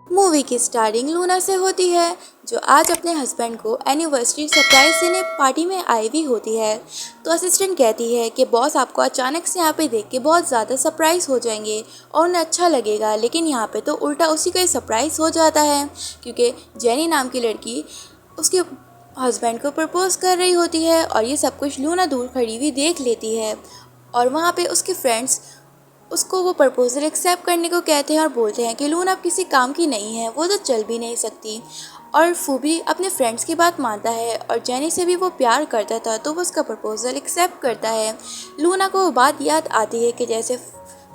Movie की starting Luna से होती है, जो आज अपने हस्बैंड को एनिवर्सरी सरप्राइज देने पार्टी में आई हुई होती है। तो असिस्टेंट कहती है कि बॉस आपको अचानक से यहाँ पे देख के बहुत ज़्यादा सरप्राइज हो जाएंगे और उन्हें अच्छा लगेगा, लेकिन यहाँ पे तो उल्टा उसी का ही सरप्राइज हो जाता है, क्योंकि जेनी नाम की लड़की उसके हस्बैंड को प्रपोज कर रही होती है और ये सब कुछ लूना दूर खड़ी हुई देख लेती है। और वहाँ पे उसके फ्रेंड्स उसको वो प्रपोजल एक्सेप्ट करने को कहते हैं और बोलते हैं कि लूना अब किसी काम की नहीं है, वो तो चल भी नहीं सकती। और फू भी अपने फ्रेंड्स की बात मानता है और जेनी से भी वो प्यार करता था, तो वो उसका प्रपोजल एक्सेप्ट करता है। लूना को वो बात याद आती है कि जैसे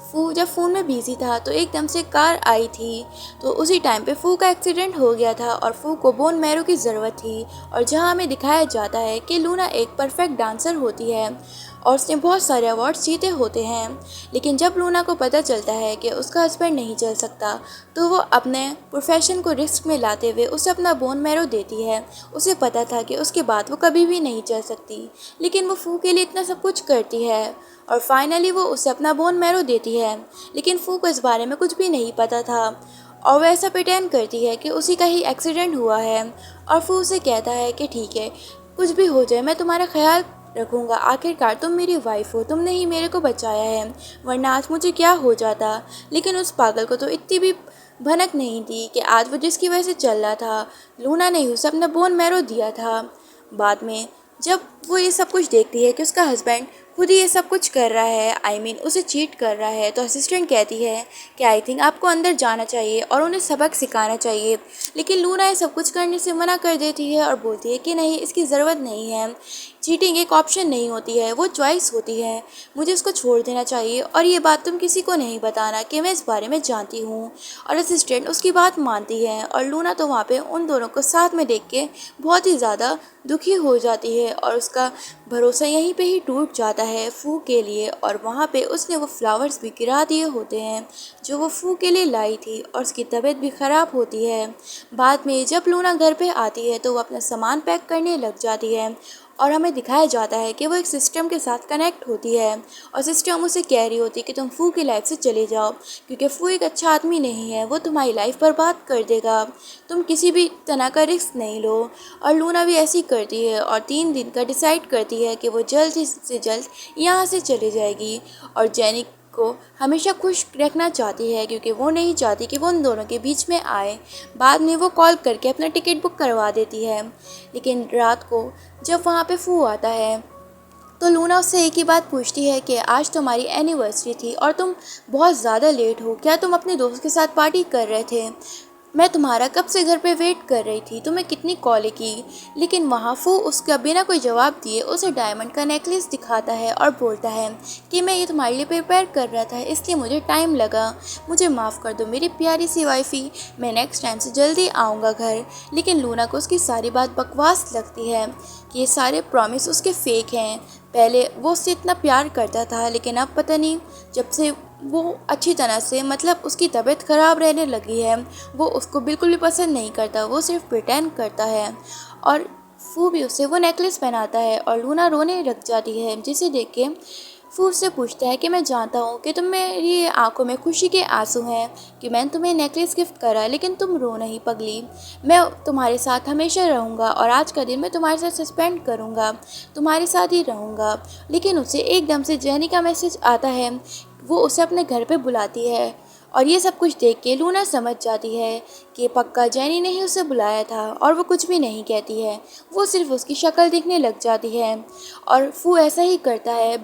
फू जब फ़ोन में बिजी था तो एकदम से कार आई थी, तो उसी टाइम पे फू का एक्सीडेंट हो गया था और फू को बोन मैरो की ज़रूरत थी। और जहाँ हमें दिखाया जाता है कि लूना एक परफेक्ट डांसर होती है और उसने बहुत सारे अवार्ड्स जीते होते हैं, लेकिन जब लूना को पता चलता है कि उसका हस्बैंड नहीं चल सकता, तो वो अपने प्रोफेशन को रिस्क में लाते हुए उसे अपना बोन मैरो देती है। उसे पता था कि उसके बाद वो कभी भी नहीं चल सकती, लेकिन वो फू के लिए इतना सब कुछ करती है और फाइनली वो उसे अपना बोन मैरो देती है। लेकिन फू को इस बारे में कुछ भी नहीं पता था और वह ऐसा प्रिटेंड करती है कि उसी का ही एक्सीडेंट हुआ है। और फू उसे कहता है कि ठीक है, कुछ भी हो जाए मैं तुम्हारा ख्याल रखूँगा, आखिरकार तुम मेरी वाइफ हो, तुमने ही मेरे को बचाया है, वरना आज मुझे क्या हो जाता। लेकिन उस पागल को तो इतनी भी भनक नहीं थी कि आज वो जिसकी वजह से चल रहा था, लूना ने उसे अपना बोन मैरो दिया था। बाद में जब वो ये सब कुछ देखती है कि उसका हस्बैंड खुद ही ये सब कुछ कर रहा है, उसे चीट कर रहा है, तो असिस्टेंट कहती है कि आई थिंक आपको अंदर जाना चाहिए और उन्हें सबक सिखाना चाहिए। लेकिन लूना ये सब कुछ करने से मना कर देती है और बोलती है कि नहीं, इसकी ज़रूरत नहीं है, चीटिंग एक ऑप्शन नहीं होती है, वो चॉइस होती है, मुझे उसको छोड़ देना चाहिए और ये बात तुम किसी को नहीं बताना कि मैं इस बारे में जानती हूँ। और असिस्टेंट उसकी बात मानती है और लूना तो वहाँ पे उन दोनों को साथ में देख के बहुत ही ज़्यादा दुखी हो जाती है और उसका भरोसा यहीं पे ही टूट जाता है फू के लिए। और वहाँ पे उसने वो फ्लावर्स भी गिरा दिए होते हैं जो वो फू के लिए लाई थी और उसकी तबीयत भी ख़राब होती है। बाद में जब लूना घर पे आती है तो वो अपना सामान पैक करने लग जाती है और हमें दिखाया जाता है कि वो एक सिस्टम के साथ कनेक्ट होती है और सिस्टम उसे कह रही होती है कि तुम फू की लाइफ से चले जाओ, क्योंकि फू एक अच्छा आदमी नहीं है, वो तुम्हारी लाइफ बर्बाद कर देगा, तुम किसी भी तरह का रिस्क नहीं लो। और लूना भी ऐसी करती है और 3 दिन का डिसाइड करती है कि वो जल्द से जल्द यहाँ से चली जाएगी और जेनी को हमेशा खुश रखना चाहती है, क्योंकि वो नहीं चाहती कि वो उन दोनों के बीच में आए। बाद में वो कॉल करके अपना टिकट बुक करवा देती है। लेकिन रात को जब वहाँ पे फू आता है तो लूना उससे एक ही बात पूछती है कि आज तुम्हारी एनिवर्सरी थी और तुम बहुत ज़्यादा लेट हो, क्या तुम अपने दोस्त के साथ पार्टी कर रहे थे? मैं तुम्हारा कब से घर पे वेट कर रही थी, तुम्हें कितनी कॉलें की। लेकिन वहाँ फू उसका बिना कोई जवाब दिए उसे डायमंड का नेकलेस दिखाता है और बोलता है कि मैं ये तुम्हारे लिए प्रिपेयर कर रहा था, इसलिए मुझे टाइम लगा, मुझे माफ़ कर दो मेरी प्यारी सी वाइफी, मैं नेक्स्ट टाइम से जल्दी आऊँगा घर। लेकिन लूना को उसकी सारी बात बकवास लगती है कि ये सारे प्रॉमिस उसके फेक हैं। पहले वो उससे इतना प्यार करता था, लेकिन अब पता नहीं जब से वो अच्छी तरह से मतलब उसकी तबीयत ख़राब रहने लगी है, वो उसको बिल्कुल भी पसंद नहीं करता, वो सिर्फ प्रिटेंड करता है। और फू भी उसे वो नेकलेस पहनाता है और लूना रोने लग जाती है, जिसे देख के फू उससे पूछता है कि मैं जानता हूँ कि तुम मेरी आंखों में खुशी के आंसू हैं कि मैंने तुम्हें नेकलेस गिफ्ट करा, लेकिन तुम रो नहीं पगली, मैं तुम्हारे साथ हमेशा रहूँगा और आज का दिन मैं तुम्हारे साथ स्पेंड करूँगा, तुम्हारे साथ ही रहूँगा। लेकिन उसे एकदम से जेनी का मैसेज आता है, वो उसे अपने घर पे बुलाती है और ये सब कुछ देख के लूना समझ जाती है कि पक्का जेनी ने ही उसे बुलाया था और वो कुछ भी नहीं कहती है, वो सिर्फ उसकी शक्ल देखने लग जाती है। और फू ऐसा ही करता है,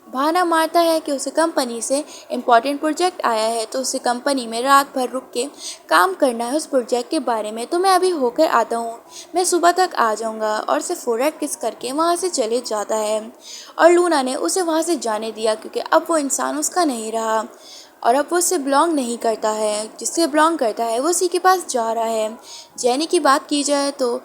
बहाना मारता है कि उसे कंपनी से इम्पॉर्टेंट प्रोजेक्ट आया है, तो उसे कंपनी में रात भर रुक के काम करना है उस प्रोजेक्ट के बारे में, तो मैं अभी होकर आता हूँ, मैं सुबह तक आ जाऊँगा। और उसे फोरहेड किस करके वहाँ से चले जाता है और लूना ने उसे वहाँ से जाने दिया, क्योंकि अब वो इंसान उसका नहीं रहा और अब वो उससे बिलोंग नहीं करता है, जिससे बिलोंग करता है वो उसी के पास जा रहा है। जेनी की बात की जाए तो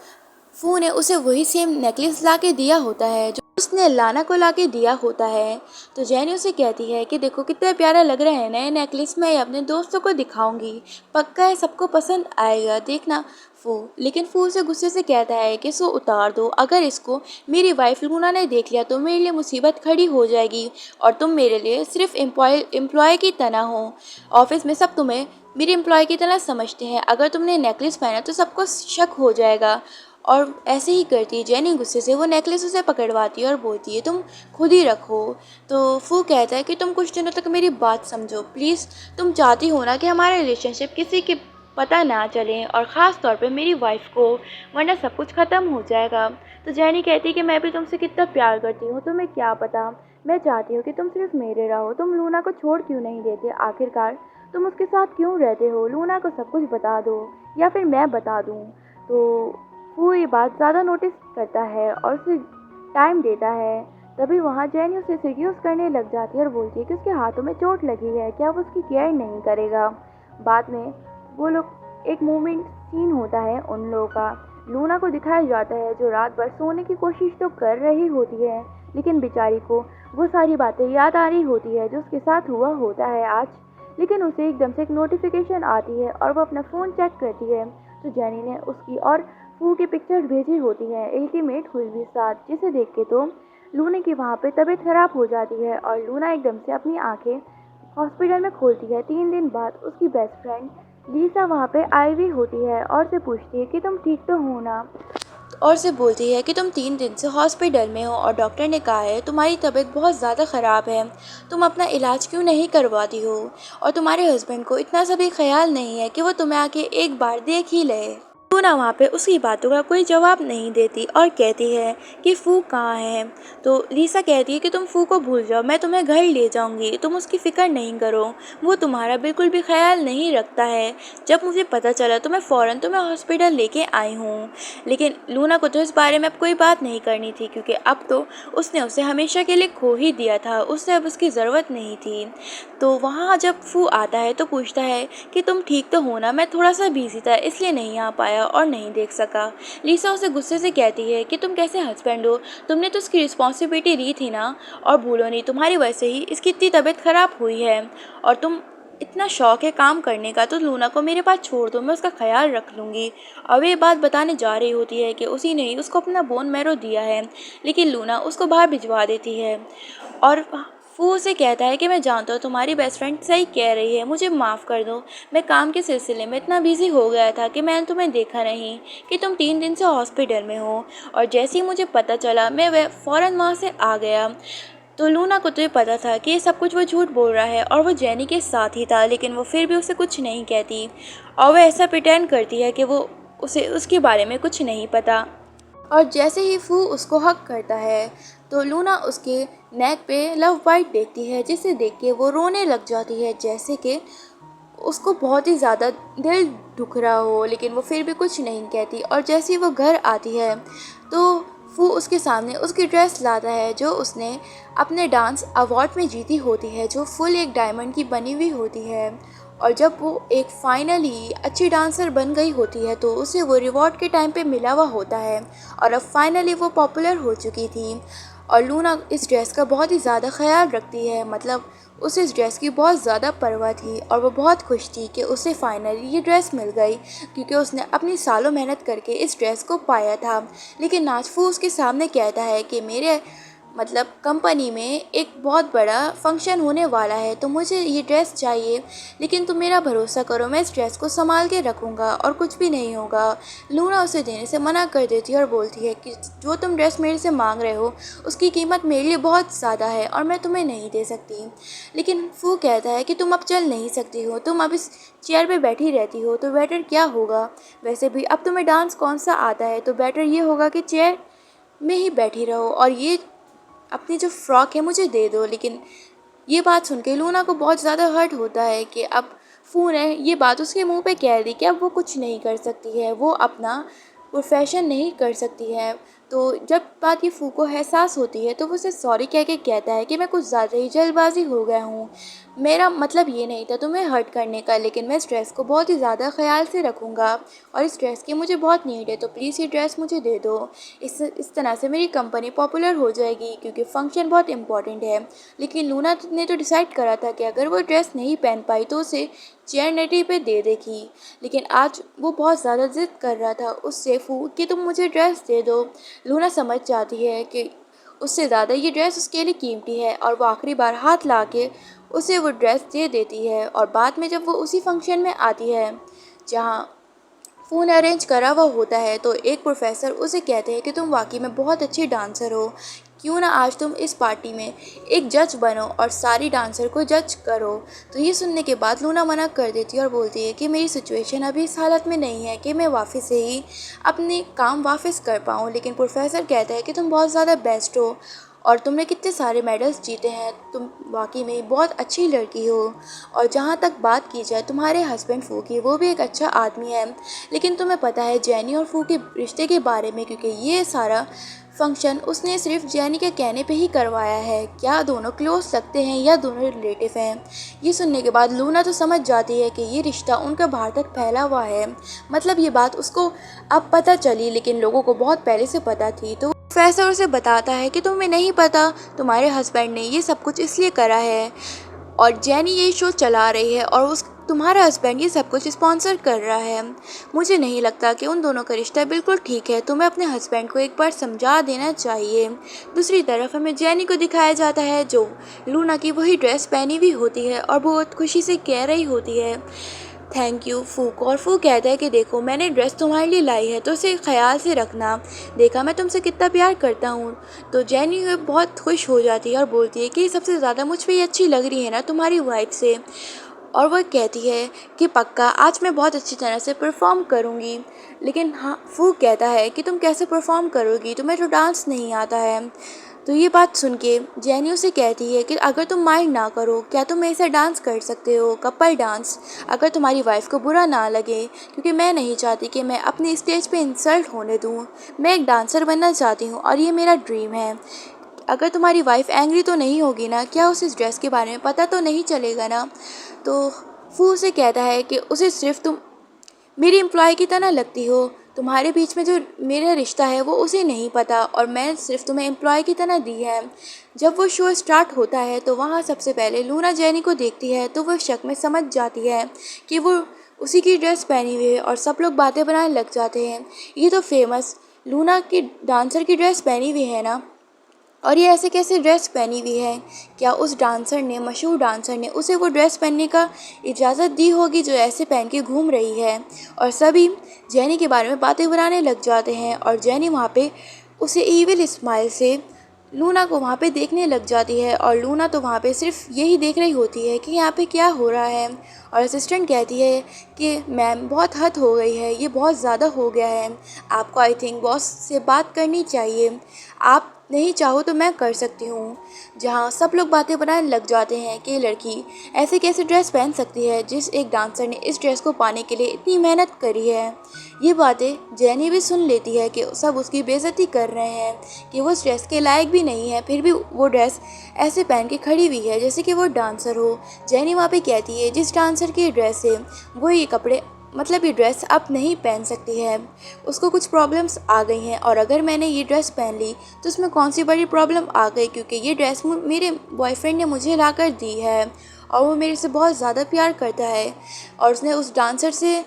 फू ने उसे वही सेम नेकलेस ला के दिया होता है जो उस उसने लाना को लाके दिया होता है। तो जेनी उसे कहती है कि देखो कितना प्यारा लग रहा है नए नेकलेस, मैं ये अपने दोस्तों को दिखाऊंगी, पक्का है सबको पसंद आएगा, देखना फू। लेकिन फू उसे गुस्से से कहता है कि इसको उतार दो, अगर इसको मेरी वाइफ लूना ने देख लिया तो मेरे लिए मुसीबत खड़ी हो जाएगी और तुम मेरे लिए सिर्फ एम्प्लॉय की तरह हो। ऑफिस में सब तुम्हें मेरी एम्प्लॉय की तरह समझते हैं, अगर तुमने नेकलेस पहना तो सबको शक हो जाएगा। और ऐसे ही करती है जेनी गुस्से से वो नेकलेस उसे पकड़वाती है और बोलती है तुम खुद ही रखो। तो फू कहता है कि तुम कुछ दिनों तक मेरी बात समझो प्लीज़, तुम चाहती हो ना कि हमारा रिलेशनशिप किसी के पता ना चले और ख़ास तौर पे मेरी वाइफ को, वरना सब कुछ ख़त्म हो जाएगा। तो जेनी कहती है कि मैं भी तुमसे कितना प्यार करती हूँ, तुम्हें क्या पता, मैं चाहती हूँ कि तुम सिर्फ मेरे रहो, तुम लूना को छोड़ क्यों नहीं देते, आखिरकार तुम उसके साथ क्यों रहते हो, लूना को सब कुछ बता दो या फिर मैं बता दूँ। तो वो ये बात ज़्यादा नोटिस करता है और उसे टाइम देता है। तभी वहाँ जेनी उसे सीरियस करने लग जाती है और बोलती है कि उसके हाथों में चोट लगी है, क्या वो उसकी केयर नहीं करेगा। बाद में वो लोग एक मोमेंट सीन होता है उन लोगों का, लूना को दिखाया जाता है जो रात भर सोने की कोशिश तो कर रही होती है, लेकिन बेचारी को वो सारी बातें याद आ रही होती है जो उसके साथ हुआ होता है आज। लेकिन उसे एकदम से एक नोटिफिकेशन आती है और वो अपना फ़ोन चेक करती है तो जेनी ने उसकी और फू की पिक्चर्स भेजी होती है अल्टीमेट हुई भी साथ, जिसे देख के तो लूना की वहाँ पे तबीयत खराब हो जाती है और लूना एकदम से अपनी आंखें हॉस्पिटल में खोलती है। 3 दिन बाद उसकी बेस्ट फ्रेंड लीसा वहाँ पे आई हुई होती है और से पूछती है कि तुम ठीक तो हो ना, और से बोलती है कि तुम 3 दिन से हॉस्पिटल में हो और डॉक्टर ने कहा है तुम्हारी तबीयत बहुत ज़्यादा ख़राब है, तुम अपना इलाज क्यों नहीं करवाती हो, और तुम्हारे हस्बैंड को इतना सा भी ख्याल नहीं है कि वो तुम्हें आके एक बार देख ही ले। लूना वहाँ पे उसकी बातों का कोई जवाब नहीं देती और कहती है कि फू कहाँ है। तो लीसा कहती है कि तुम फू को भूल जाओ, मैं तुम्हें घर ले जाऊंगी, तुम उसकी फ़िक्र नहीं करो, वो तुम्हारा बिल्कुल भी ख्याल नहीं रखता है, जब मुझे पता चला तो मैं फ़ौरन तुम्हें हॉस्पिटल लेके आई हूँ। लेकिन लूना को तो इस बारे में अब कोई बात नहीं करनी थी क्योंकि अब तो उसने उसे हमेशा के लिए खो ही दिया था, उसे अब उसकी ज़रूरत नहीं थी। तो वहाँ जब फू आता है तो पूछता है कि तुम ठीक तो हो ना, मैं थोड़ा सा बिजी था इसलिए नहीं आ पाया और नहीं देख सका। लीसा उसे गुस्से से कहती है कि तुम कैसे हस्बैंड हो, तुमने तो उसकी रिस्पॉन्सिबिलिटी ली थी ना, और भूलो नहीं तुम्हारी वजह से ही इसकी इतनी तबीयत ख़राब हुई है, और तुम इतना शौक है काम करने का तो लूना को मेरे पास छोड़ दो, मैं उसका ख्याल रख लूँगी। अब ये बात बताने जा रही होती है कि उसी ने ही उसको अपना बोन मैरो दिया है, लेकिन लूना उसको बाहर भिजवा देती है और वो उसे कहता है कि मैं जानता हूँ तुम्हारी बेस्ट फ्रेंड सही कह रही है, मुझे माफ़ कर दो, मैं काम के सिलसिले में इतना बिजी हो गया था कि मैंने तुम्हें देखा नहीं कि तुम 3 दिन से हॉस्पिटल में हो, और जैसे ही मुझे पता चला मैं वह फ़ौरन वहाँ से आ गया। तो लूना को तो ये पता था कि ये सब कुछ वो झूठ बोल रहा है और वो जेनी के साथ ही था, लेकिन वो फिर भी उसे कुछ नहीं कहती और वह ऐसा प्रिटेंड करती है कि वो उसे उसके बारे में कुछ नहीं पता। और जैसे ही फू उसको हक करता है तो लूना उसके नेक पे लव बाइट देखती है, जिसे देख के वो रोने लग जाती है जैसे कि उसको बहुत ही ज़्यादा दिल दुख रहा हो, लेकिन वो फिर भी कुछ नहीं कहती। और जैसे ही वो घर आती है तो वो उसके सामने उसकी ड्रेस लाता है जो उसने अपने डांस अवार्ड में जीती होती है, जो फुल एक डायमंड की बनी हुई होती है। और जब वो एक फाइनली अच्छी डांसर बन गई होती है तो उसे वो रिवॉर्ड के टाइम पे मिला हुआ होता है और अब फाइनली वो पॉपुलर हो चुकी थी। और लूना इस ड्रेस का बहुत ही ज़्यादा ख्याल रखती है, मतलब उसे इस ड्रेस की बहुत ज़्यादा परवाह थी और वो बहुत खुश थी कि उसे फाइनली ये ड्रेस मिल गई, क्योंकि उसने अपनी सालों मेहनत करके इस ड्रेस को पाया था। लेकिन नाचफू उसके सामने कहता है कि मेरे मतलब कंपनी में एक बहुत बड़ा फंक्शन होने वाला है तो मुझे ये ड्रेस चाहिए, लेकिन तुम मेरा भरोसा करो मैं इस ड्रेस को संभाल के रखूँगा और कुछ भी नहीं होगा। लूना उसे देने से मना कर देती है और बोलती है कि जो तुम ड्रेस मेरे से मांग रहे हो उसकी कीमत मेरे लिए बहुत ज़्यादा है और मैं तुम्हें नहीं दे सकती। लेकिन वो कहता है कि तुम अब चल नहीं सकती हो, तुम अब इस चेयर पे बैठी रहती हो तो बेटर क्या होगा, वैसे भी अब तुम्हें डांस कौन सा आता है, तो बेटर ये होगा कि चेयर में ही बैठी रहो और ये अपनी जो फ्रॉक है मुझे दे दो। लेकिन ये बात सुन के लूना को बहुत ज़्यादा हर्ट होता है कि अब फू ने ये बात उसके मुंह पे कह दी कि अब वो कुछ नहीं कर सकती है, वो अपना प्रोफेशन नहीं कर सकती है। तो जब बात ये फू को एहसास होती है तो वो उसे सॉरी कह के कहता है कि मैं कुछ ज़्यादा ही जल्दबाजी हो गया हूँ, मेरा मतलब ये नहीं था तुम्हें हर्ट करने का, लेकिन मैं इस ड्रेस को बहुत ही ज़्यादा ख्याल से रखूँगा और इस ड्रेस की मुझे बहुत नीड है, तो प्लीज़ ये ड्रेस मुझे दे दो। इस तरह से मेरी कंपनी पॉपुलर हो जाएगी क्योंकि फंक्शन बहुत इंपॉर्टेंट है। लेकिन लूना ने तो डिसाइड करा था कि अगर वो ड्रेस नहीं पहन पाई तो उसे चेयरनिटी पे दे देगी। लेकिन आज वो बहुत ज़्यादा ज़िद कर रहा था उससे कि तुम मुझे ड्रेस दे दो। लूना समझ जाती है कि उससे ज़्यादा ये ड्रेस उसके लिए कीमती है और वो आखिरी बार हाथ ला के उसे वो ड्रेस दे देती है। और बाद में जब वो उसी फंक्शन में आती है जहाँ फ़ोन अरेंज करा हुआ होता है, तो एक प्रोफेसर उसे कहते हैं कि तुम वाकई में बहुत अच्छी डांसर हो, क्यों ना आज तुम इस पार्टी में एक जज बनो और सारी डांसर को जज करो। तो ये सुनने के बाद लूना मना कर देती है और बोलती है कि मेरी सिचुएशन अभी इस हालत में नहीं है कि मैं वापस से ही अपने काम वापस कर पाऊँ। लेकिन प्रोफेसर कहता है कि तुम बहुत ज़्यादा बेस्ट हो और तुमने कितने सारे मेडल्स जीते हैं, तुम वाकई में बहुत अच्छी लड़की हो। और जहाँ तक बात की जाए तुम्हारे हस्बैंड फू की, वो भी एक अच्छा आदमी है, लेकिन तुम्हें पता है जेनी और फू के रिश्ते के बारे में, क्योंकि ये सारा फंक्शन उसने सिर्फ जेनी के कहने पे ही करवाया है। क्या दोनों क्लोज लगते हैं या दोनों रिलेटिव हैं? ये सुनने के बाद लूना तो समझ जाती है कि ये रिश्ता उनका बाहर तक फैला हुआ है। मतलब ये बात उसको अब पता चली, लेकिन लोगों को बहुत पहले से पता थी। तो प्रोफेसर उसे बताता है कि तुम्हें नहीं पता, तुम्हारे हस्बैंड ने ये सब कुछ इसलिए करा है और जेनी ये शो चला रही है और उस तुम्हारा हस्बैंड ये सब कुछ स्पॉन्सर कर रहा है। मुझे नहीं लगता कि उन दोनों का रिश्ता बिल्कुल ठीक है, तुम्हें अपने हस्बैंड को एक बार समझा देना चाहिए। दूसरी तरफ हमें जेनी को दिखाया जाता है जो लूना की वही ड्रेस पहनी हुई होती है और बहुत खुशी से कह रही होती है थैंक यू फू को। और फू कहता है कि देखो मैंने ड्रेस तुम्हारे लिए लाई है तो उसे ख्याल से रखना, देखा मैं तुमसे कितना प्यार करता हूँ। तो जेनी बहुत खुश हो जाती है और बोलती है कि सबसे ज़्यादा मुझ पर ये अच्छी लग रही है ना तुम्हारी वाइफ से। और वह कहती है कि पक्का आज मैं बहुत अच्छी तरह से परफॉर्म करूँगी। लेकिन हाँ, फू कहता है कि तुम कैसे परफॉर्म करोगी, तुम्हें तो डांस नहीं आता है। तो ये बात सुन के जेनी उसे कहती है कि अगर तुम माइंड ना करो, क्या तुम मेरे साथ डांस कर सकते हो, कपल डांस, अगर तुम्हारी वाइफ को बुरा ना लगे, क्योंकि मैं नहीं चाहती कि मैं अपनी स्टेज पे इंसल्ट होने दूँ। मैं एक डांसर बनना चाहती हूँ और ये मेरा ड्रीम है। अगर तुम्हारी वाइफ एंग्री तो नहीं होगी ना, क्या उसे इस ड्रेस के बारे में पता तो नहीं चलेगा ना? तो फू उसे कहता है कि उसे सिर्फ तुम मेरी एम्प्लॉय की तरह लगती हो, तुम्हारे बीच में जो मेरा रिश्ता है वो उसे नहीं पता और मैं सिर्फ तुम्हें एम्प्लॉय की तरह दी है। जब वो शो स्टार्ट होता है तो वहाँ सबसे पहले लूना जेनी को देखती है तो वो शक में समझ जाती है कि वो उसी की ड्रेस पहनी हुई है और सब लोग बातें बनाने लग जाते हैं, ये तो फेमस लूना की डांसर की ड्रेस पहनी हुई है ना, और ये ऐसे कैसे ड्रेस पहनी हुई है? क्या उस डांसर ने, मशहूर डांसर ने उसे वो ड्रेस पहनने का इजाज़त दी होगी जो ऐसे पहन के घूम रही है? और सभी जेनी के बारे में बातें बनाने लग जाते हैं और जेनी वहाँ पे उसे ईविल स्माइल से लूना को वहाँ पे देखने लग जाती है और लूना तो वहाँ पे सिर्फ यही देख रही होती है कि यहाँ पे क्या हो रहा है। और असिस्टेंट कहती है कि मैम बहुत हद हो गई है, ये बहुत ज़्यादा हो गया है, आपको आई थिंक बॉस से बात करनी चाहिए, आप नहीं चाहो तो मैं कर सकती हूँ। जहाँ सब लोग बातें बनाने लग जाते हैं कि लड़की ऐसे कैसे ड्रेस पहन सकती है जिस एक डांसर ने इस ड्रेस को पाने के लिए इतनी मेहनत करी है। ये बातें जेनी भी सुन लेती है कि सब उसकी बेइज्जती कर रहे हैं कि वो इस ड्रेस के लायक भी नहीं है, फिर भी वो ड्रेस ऐसे पहन के खड़ी हुई है जैसे कि वो डांसर हो। जेनी वहाँ पे कहती है जिस डांसर की ड्रेस है वो ये कपड़े, मतलब ये ड्रेस अब नहीं पहन सकती है, उसको कुछ प्रॉब्लम्स आ गई हैं और अगर मैंने ये ड्रेस पहन ली तो उसमें कौन सी बड़ी प्रॉब्लम आ गई, क्योंकि ये ड्रेस मेरे बॉयफ्रेंड ने मुझे ला कर दी है और वो मेरे से बहुत ज़्यादा प्यार करता है और उसने उस डांसर से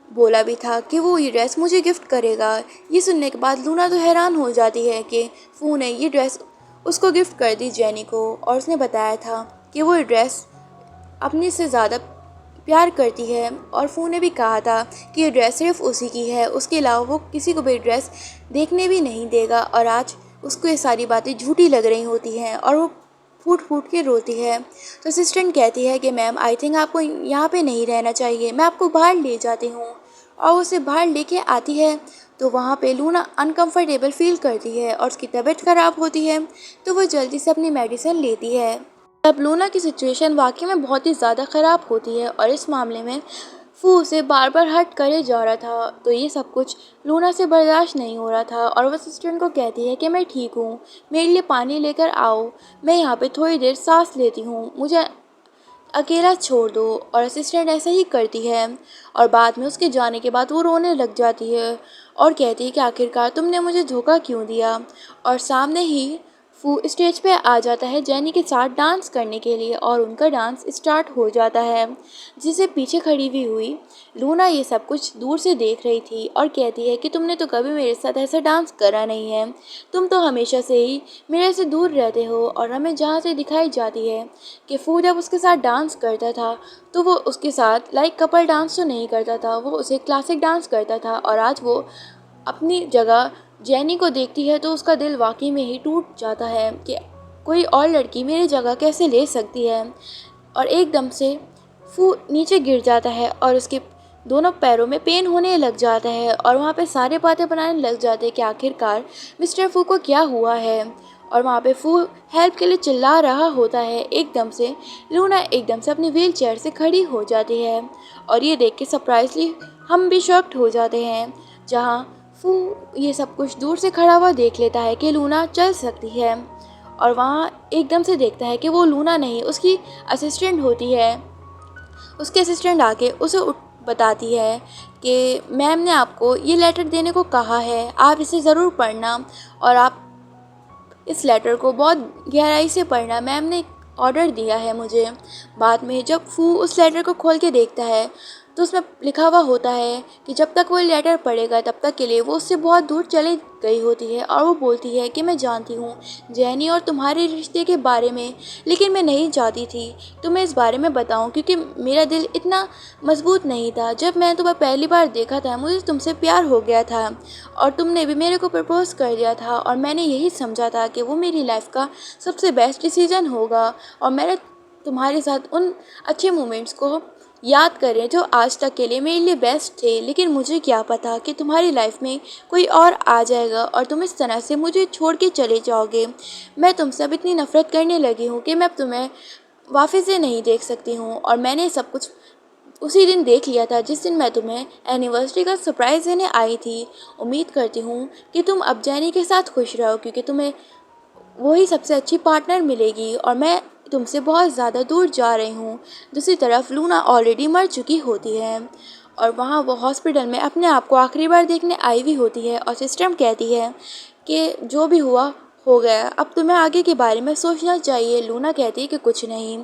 बोला भी था कि वो ये ड्रेस मुझे गिफ्ट करेगा। ये सुनने के बाद लूना तो हैरान हो जाती है कि फू ने ये ड्रेस उसको गिफ्ट कर दी जेनी को और उसने बताया था कि वो ड्रेस अपने से ज़्यादा प्यार करती है और फू ने भी कहा था कि ये ड्रेस सिर्फ उसी की है, उसके अलावा वो किसी को भी ड्रेस देखने भी नहीं देगा। और आज उसको ये सारी बातें झूठी लग रही होती हैं और वो फूट फूट के रोती है। तो असिस्टेंट कहती है कि मैम आई थिंक आपको यहाँ पे नहीं रहना चाहिए, मैं आपको बाहर ले जाती हूँ। और उसे बाहर लेके आती है तो वहाँ पे लूना अनकंफर्टेबल फील करती है और उसकी तबीयत ख़राब होती है, तो वो जल्दी से अपनी मेडिसिन लेती है। तब लूना की सिचुएशन वाकई में बहुत ही ज़्यादा ख़राब होती है और इस मामले में फू उसे बार बार हर्ट करे जा रहा था, तो ये सब कुछ लूना से बर्दाश्त नहीं हो रहा था और वह असिस्टेंट को कहती है कि मैं ठीक हूँ, मेरे लिए पानी लेकर आओ, मैं यहाँ पे थोड़ी देर सांस लेती हूँ, मुझे अकेला छोड़ दो। और असिस्टेंट ऐसा ही करती है और बाद में उसके जाने के बाद वो रोने लग जाती है और कहती है कि आखिरकार तुमने मुझे धोखा क्यों दिया। और सामने ही फू स्टेज पे आ जाता है जेनी के साथ डांस करने के लिए और उनका डांस स्टार्ट हो जाता है, जिसे पीछे खड़ी हुई लूना ये सब कुछ दूर से देख रही थी और कहती है कि तुमने तो कभी मेरे साथ ऐसा डांस करा नहीं है। तुम तो हमेशा से ही मेरे से दूर रहते हो। और हमें जहाँ से दिखाई जाती है कि फू जब उसके साथ डांस करता था तो वो उसके साथ लाइक कपल डांस तो नहीं करता था, वो उसे क्लासिक डांस करता था। और आज वो अपनी जगह जेनी को देखती है तो उसका दिल वाकई में ही टूट जाता है कि कोई और लड़की मेरी जगह कैसे ले सकती है। और एकदम से फू नीचे गिर जाता है और उसके दोनों पैरों में पेन होने लग जाता है और वहाँ पे सारे बातें बनाने लग जाते हैं कि आखिरकार मिस्टर फू को क्या हुआ है। और वहाँ पे फू हेल्प के लिए चिल्ला रहा होता है। एकदम से लूना एकदम से अपनी व्हील चेयर से खड़ी हो जाती है और ये देख के सरप्राइजली हम भी शॉक्ड हो जाते हैं, जहाँ फू ये सब कुछ दूर से खड़ा हुआ देख लेता है कि लूना चल सकती है। और वहाँ एकदम से देखता है कि वो लूना नहीं उसकी असिस्टेंट होती है। उसके असिस्टेंट आके उसे बताती है कि मैम ने आपको ये लेटर देने को कहा है, आप इसे ज़रूर पढ़ना और आप इस लेटर को बहुत गहराई से पढ़ना, मैम ने ऑर्डर दिया है मुझे। बाद में जब फू उस लेटर को खोल के देखता है तो उसमें लिखा हुआ होता है कि जब तक वो लेटर पढ़ेगा तब तक के लिए वो उससे बहुत दूर चली गई होती है। और वो बोलती है कि मैं जानती हूँ जैनी और तुम्हारे रिश्ते के बारे में, लेकिन मैं नहीं चाहती थी तुम्हें इस बारे में बताऊँ क्योंकि मेरा दिल इतना मजबूत नहीं था। जब मैं तुम्हें पहली बार देखा था मुझे तुमसे प्यार हो गया था और तुमने भी मेरे को प्रपोज कर दिया था और मैंने यही समझा था कि वो मेरी लाइफ का सबसे बेस्ट डिसीजन होगा। और मैंने तुम्हारे साथ उन अच्छे मोमेंट्स को याद करें जो आज तक के लिए मेरे लिए बेस्ट थे, लेकिन मुझे क्या पता कि तुम्हारी लाइफ में कोई और आ जाएगा और तुम इस तरह से मुझे छोड़ के चले जाओगे। मैं तुमसे अब इतनी नफरत करने लगी हूँ कि मैं अब तुम्हें वापस से नहीं देख सकती हूँ। और मैंने सब कुछ उसी दिन देख लिया था जिस दिन मैं तुम्हें एनिवर्सरी का सरप्राइज़ देने आई थी। उम्मीद करती हूँ कि तुम अब जैनी के साथ खुश रहो क्योंकि तुम्हें वही सबसे अच्छी पार्टनर मिलेगी और मैं तुमसे बहुत ज़्यादा दूर जा रही हूँ। दूसरी तरफ लूना ऑलरेडी मर चुकी होती है और वहाँ वो हॉस्पिटल में अपने आप को आखिरी बार देखने आई हुई होती है और सिस्टम कहती है कि जो भी हुआ हो गया, अब तुम्हें आगे के बारे में सोचना चाहिए। लूना कहती है कि कुछ नहीं,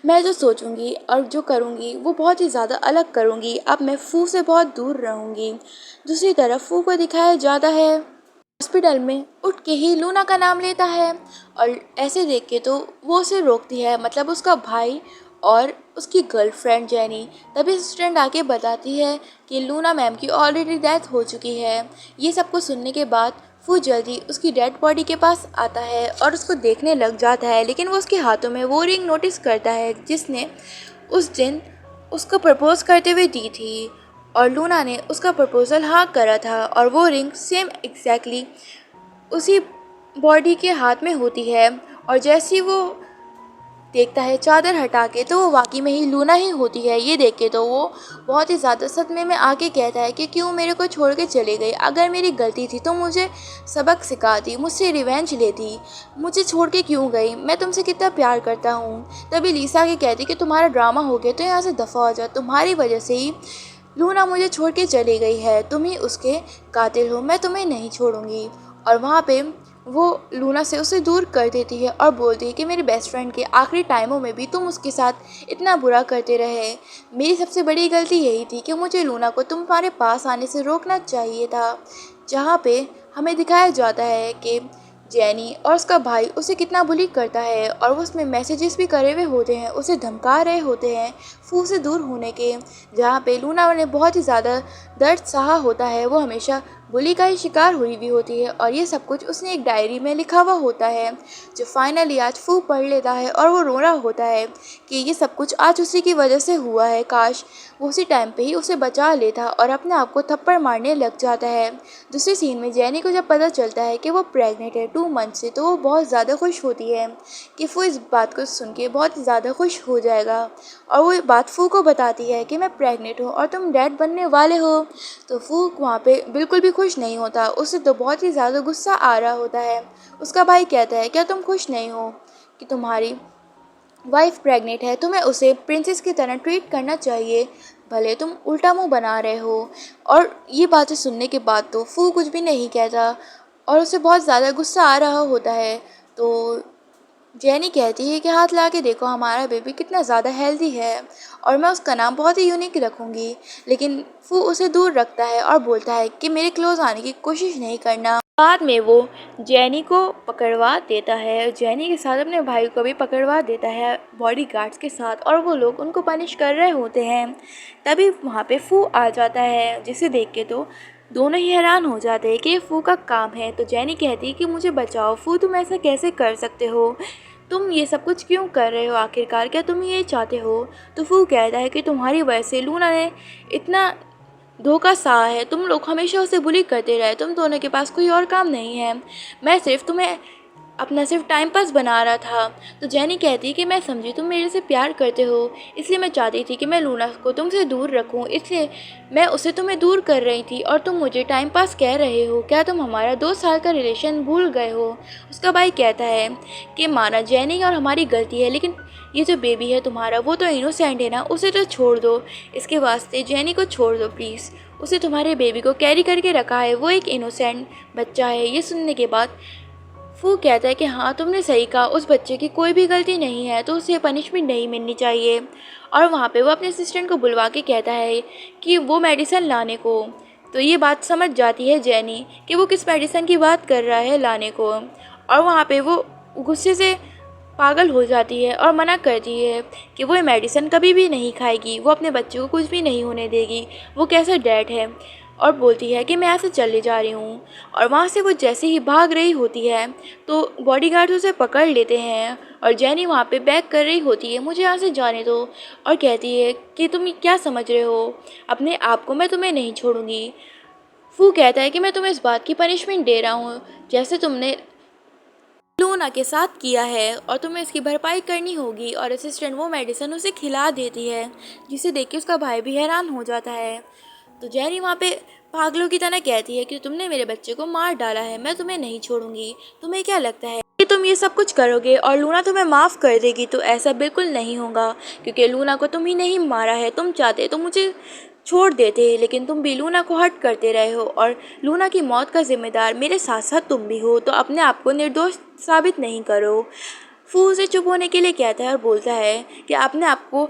मैं जो सोचूंगी और जो करूंगी वो बहुत ही ज़्यादा अलग करूंगी। अब मैं फू से बहुत दूर रहूंगी। दूसरी तरफ फू को दिखाया जाता है हॉस्पिटल में उठ के ही लूना का नाम लेता है और ऐसे देख के तो वो उसे रोकती है, मतलब उसका भाई और उसकी गर्लफ्रेंड जेनी। तभी स्टूडेंट आके बताती है कि लूना मैम की ऑलरेडी डेथ हो चुकी है। ये सब कुछ सुनने के बाद वो जल्दी उसकी डेड बॉडी के पास आता है और उसको देखने लग जाता है, लेकिन वो उसके हाथों में वो रिंग नोटिस करता है जिसने उस दिन उसको प्रपोज करते हुए दी थी। और लूना ने उसका प्रपोज़ल हाँ करा था और वो रिंग सेम एग्जैक्टली उसी बॉडी के हाथ में होती है। और जैसे ही वो देखता है चादर हटा के तो वो वाकई में ही लूना ही होती है। ये देख के तो वो बहुत ही ज़्यादा सदमे में आके कहता है कि क्यों मेरे को छोड़ के चले गई, अगर मेरी गलती थी तो मुझे सबक सिखाती, मुझसे रिवेंज लेती, मुझे छोड़ के क्यों गई, मैं तुमसे कितना प्यार करता हूँ। तभी लीसा के कहती कि तुम्हारा ड्रामा हो गया तो यहाँ से दफ़ा हो जाओ, तुम्हारी वजह से ही लूना मुझे छोड़ के चली गई है, तुम ही उसके कातिल हो, मैं तुम्हें नहीं छोड़ूंगी। और वहाँ पे वो लूना से उसे दूर कर देती है और बोलती है कि मेरे बेस्ट फ्रेंड के आखिरी टाइमों में भी तुम उसके साथ इतना बुरा करते रहे। मेरी सबसे बड़ी गलती यही थी कि मुझे लूना को तुम्हारे पास आने से रोकना चाहिए था। जहाँ पे हमें दिखाया जाता है कि जेनी और उसका भाई उसे कितना बुली करता है और वो उसमें मैसेजेस भी करे हुए होते हैं, उसे धमका रहे होते हैं फू से दूर होने के। जहाँ पे लूना ने बहुत ही ज़्यादा दर्द सहा होता है, वो हमेशा बुली का ही शिकार हुई भी होती है और ये सब कुछ उसने एक डायरी में लिखा हुआ होता है जो फाइनली आज फू पढ़ लेता है और वो रो रहा होता है कि ये सब कुछ आज उसी की वजह से हुआ है, काश वो उसी टाइम पे ही उसे बचा लेता और अपने आप को थप्पड़ मारने लग जाता है। दूसरी सीन में जेनी को जब पता चलता है कि वो प्रेग्नेंट है 2 मंथ से तो वो बहुत ज़्यादा खुश होती है कि फू इस बात को सुन के बहुत ही ज़्यादा खुश हो जाएगा और वो बात फू को बताती है कि मैं प्रेग्नेंट हूँ और तुम डैड बनने वाले हो। तो फू वहाँ पे बिल्कुल भी खुश नहीं होता, उसे तो बहुत ही ज़्यादा गुस्सा आ रहा होता है। उसका भाई कहता है क्या तुम खुश नहीं हो कि तुम्हारी वाइफ प्रेग्नेंट है, तुम्हें उसे प्रिंसेस की तरह ट्रीट करना चाहिए, भले तुम उल्टा मुंह बना रहे हो। और ये बातें सुनने के बाद तो फू कुछ भी नहीं कहता और उसे बहुत ज़्यादा गुस्सा आ रहा होता है। तो जेनी कहती है कि हाथ ला के देखो, हमारा बेबी कितना ज़्यादा हेल्दी है और मैं उसका नाम बहुत ही यूनिक रखूँगी। लेकिन फू उसे दूर रखता है और बोलता है कि मेरे क्लोज आने की कोशिश नहीं करना। बाद में वो जेनी को पकड़वा देता है, जेनी के साथ अपने भाई को भी पकड़वा देता है बॉडीगार्ड्स के साथ, और वो लोग उनको पनिश कर रहे होते हैं। तभी वहाँ पे फू आ जाता है, जिसे देख के तो दोनों ही हैरान हो जाते हैं कि ये फू का काम है। तो जेनी कहती है कि मुझे बचाओ फू, तुम ऐसा कैसे कर सकते हो, तुम ये सब कुछ क्यों कर रहे हो, आखिरकार क्या तुम ये चाहते हो। तो फू कहता है कि तुम्हारी वजह से लूना ने इतना धोखा सहा है, तुम लोग हमेशा उसे बुली करते रहे, तुम दोनों के पास कोई और काम नहीं है, मैं सिर्फ तुम्हें अपना सिर्फ टाइम पास बना रहा था। तो जेनी कहती है कि मैं समझी तुम मेरे से प्यार करते हो, इसलिए मैं चाहती थी कि मैं लूना को तुमसे दूर रखूं, इसलिए मैं उसे तुम्हें दूर कर रही थी और तुम मुझे टाइम पास कह रहे हो, क्या तुम हमारा 2 साल का रिलेशन भूल गए हो। उसका भाई कहता है कि माना जेनी और हमारी गलती है, लेकिन ये जो बेबी है तुम्हारा वो तो इनोसेंट है ना, उसे तो छोड़ दो, इसके वास्ते जेनी को छोड़ दो प्लीज़, उसे तुम्हारे बेबी को कैरी करके रखा है, वो एक इनोसेंट बच्चा है। ये सुनने के बाद फू कहता है कि हाँ तुमने सही कहा, उस बच्चे की कोई भी गलती नहीं है, तो उसे पनिशमेंट नहीं मिलनी चाहिए। और वहाँ पे वो अपने असिस्टेंट को बुलवा के कहता है कि वो मेडिसिन लाने को। तो ये बात समझ जाती है जेनी कि वो किस मेडिसिन की बात कर रहा है लाने को, और वहाँ पे वो गुस्से से पागल हो जाती है और मना करती है कि वो ये मेडिसिन कभी भी नहीं खाएगी, वो अपने बच्चे को कुछ भी नहीं होने देगी, वो कैसा डैड है। और बोलती है कि मैं यहाँ से चले जा रही हूँ। और वहाँ से वो जैसे ही भाग रही होती है तो बॉडीगार्ड्स उसे पकड़ लेते हैं और जेनी वहाँ पे बैक कर रही होती है, मुझे यहाँ से जाने दो, और कहती है कि तुम क्या समझ रहे हो अपने आप को, मैं तुम्हें नहीं छोड़ूंगी। फू कहता है कि मैं तुम्हें इस बात की पनिशमेंट दे रहा हूँ, जैसे तुमने लूना के साथ किया है, और तुम्हें इसकी भरपाई करनी होगी। और असिस्टेंट वो मेडिसिन उसे खिला देती है, जिसे देख के उसका भाई भी हैरान हो जाता है। तो जेनी वहाँ पे पागलों की तरह कहती है कि तुमने मेरे बच्चे को मार डाला है, मैं तुम्हें नहीं छोड़ूंगी, तुम्हें क्या लगता है कि तुम ये सब कुछ करोगे और लूना तुम्हें माफ़ कर देगी, तो ऐसा बिल्कुल नहीं होगा, क्योंकि लूना को तुम ही नहीं मारा है, तुम चाहते तो मुझे छोड़ देते, लेकिन तुम भी लूना को हर्ट करते रहे हो, और लूना की मौत का जिम्मेदार मेरे साथ साथ तुम भी हो, तो अपने आप को निर्दोष साबित नहीं करो। फू उसे चुप होने के लिए कहता है और बोलता है कि अपने आप को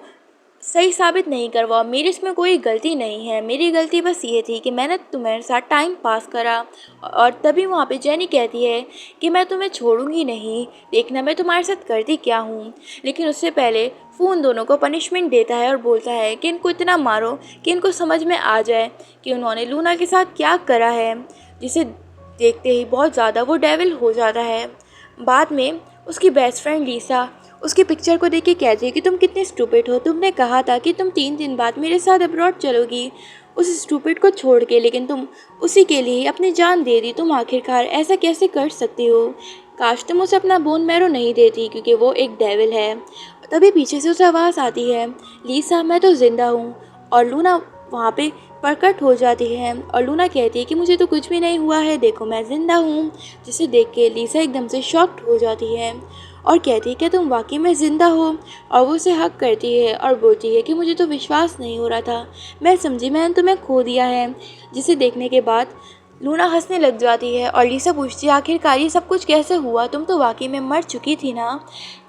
सही साबित नहीं करवाओ, मेरी इसमें कोई गलती नहीं है, मेरी गलती बस ये थी कि मैंने तुम्हारे साथ टाइम पास करा। और तभी वहाँ पे जेनी कहती है कि मैं तुम्हें छोड़ूंगी नहीं, देखना मैं तुम्हारे साथ करती क्या हूँ। लेकिन उससे पहले फू उन दोनों को पनिशमेंट देता है और बोलता है कि इनको इतना मारो कि इनको समझ में आ जाए कि उन्होंने लूना के साथ क्या करा है, जिसे देखते ही बहुत ज़्यादा वो डेविल हो जाता है। बाद में उसकी बेस्ट फ्रेंड लीसा उसकी पिक्चर को देख के कहती है कि तुम कितने स्टूपिड हो, तुमने कहा था कि तुम 3 दिन बाद मेरे साथ अब्रॉड चलोगी उस स्टूपिड को छोड़ के, लेकिन तुम उसी के लिए अपनी जान दे दी, तुम आखिरकार ऐसा कैसे कर सकती हो, काश तुम उसे अपना बोन मैरो नहीं देती, क्योंकि वो एक डेविल है। तभी पीछे से उसे आवाज़ आती है, लीसा मैं तो जिंदा हूँ। और लूना वहाँ पे प्रकट हो जाती है और लूना कहती है कि मुझे तो कुछ भी नहीं हुआ है, देखो मैं जिंदा हूँ। जिसे देख के लीसा एकदम से शॉक्ड हो जाती है और कहती है कि तुम वाकई में ज़िंदा हो। और वो उसे हक करती है और बोलती है कि मुझे तो विश्वास नहीं हो रहा था, मैं समझी मैंने तुम्हें खो दिया है। जिसे देखने के बाद लूना हंसने लग जाती है और लीसा पूछती है आखिरकार ये सब कुछ कैसे हुआ, तुम तो वाकई में मर चुकी थी ना।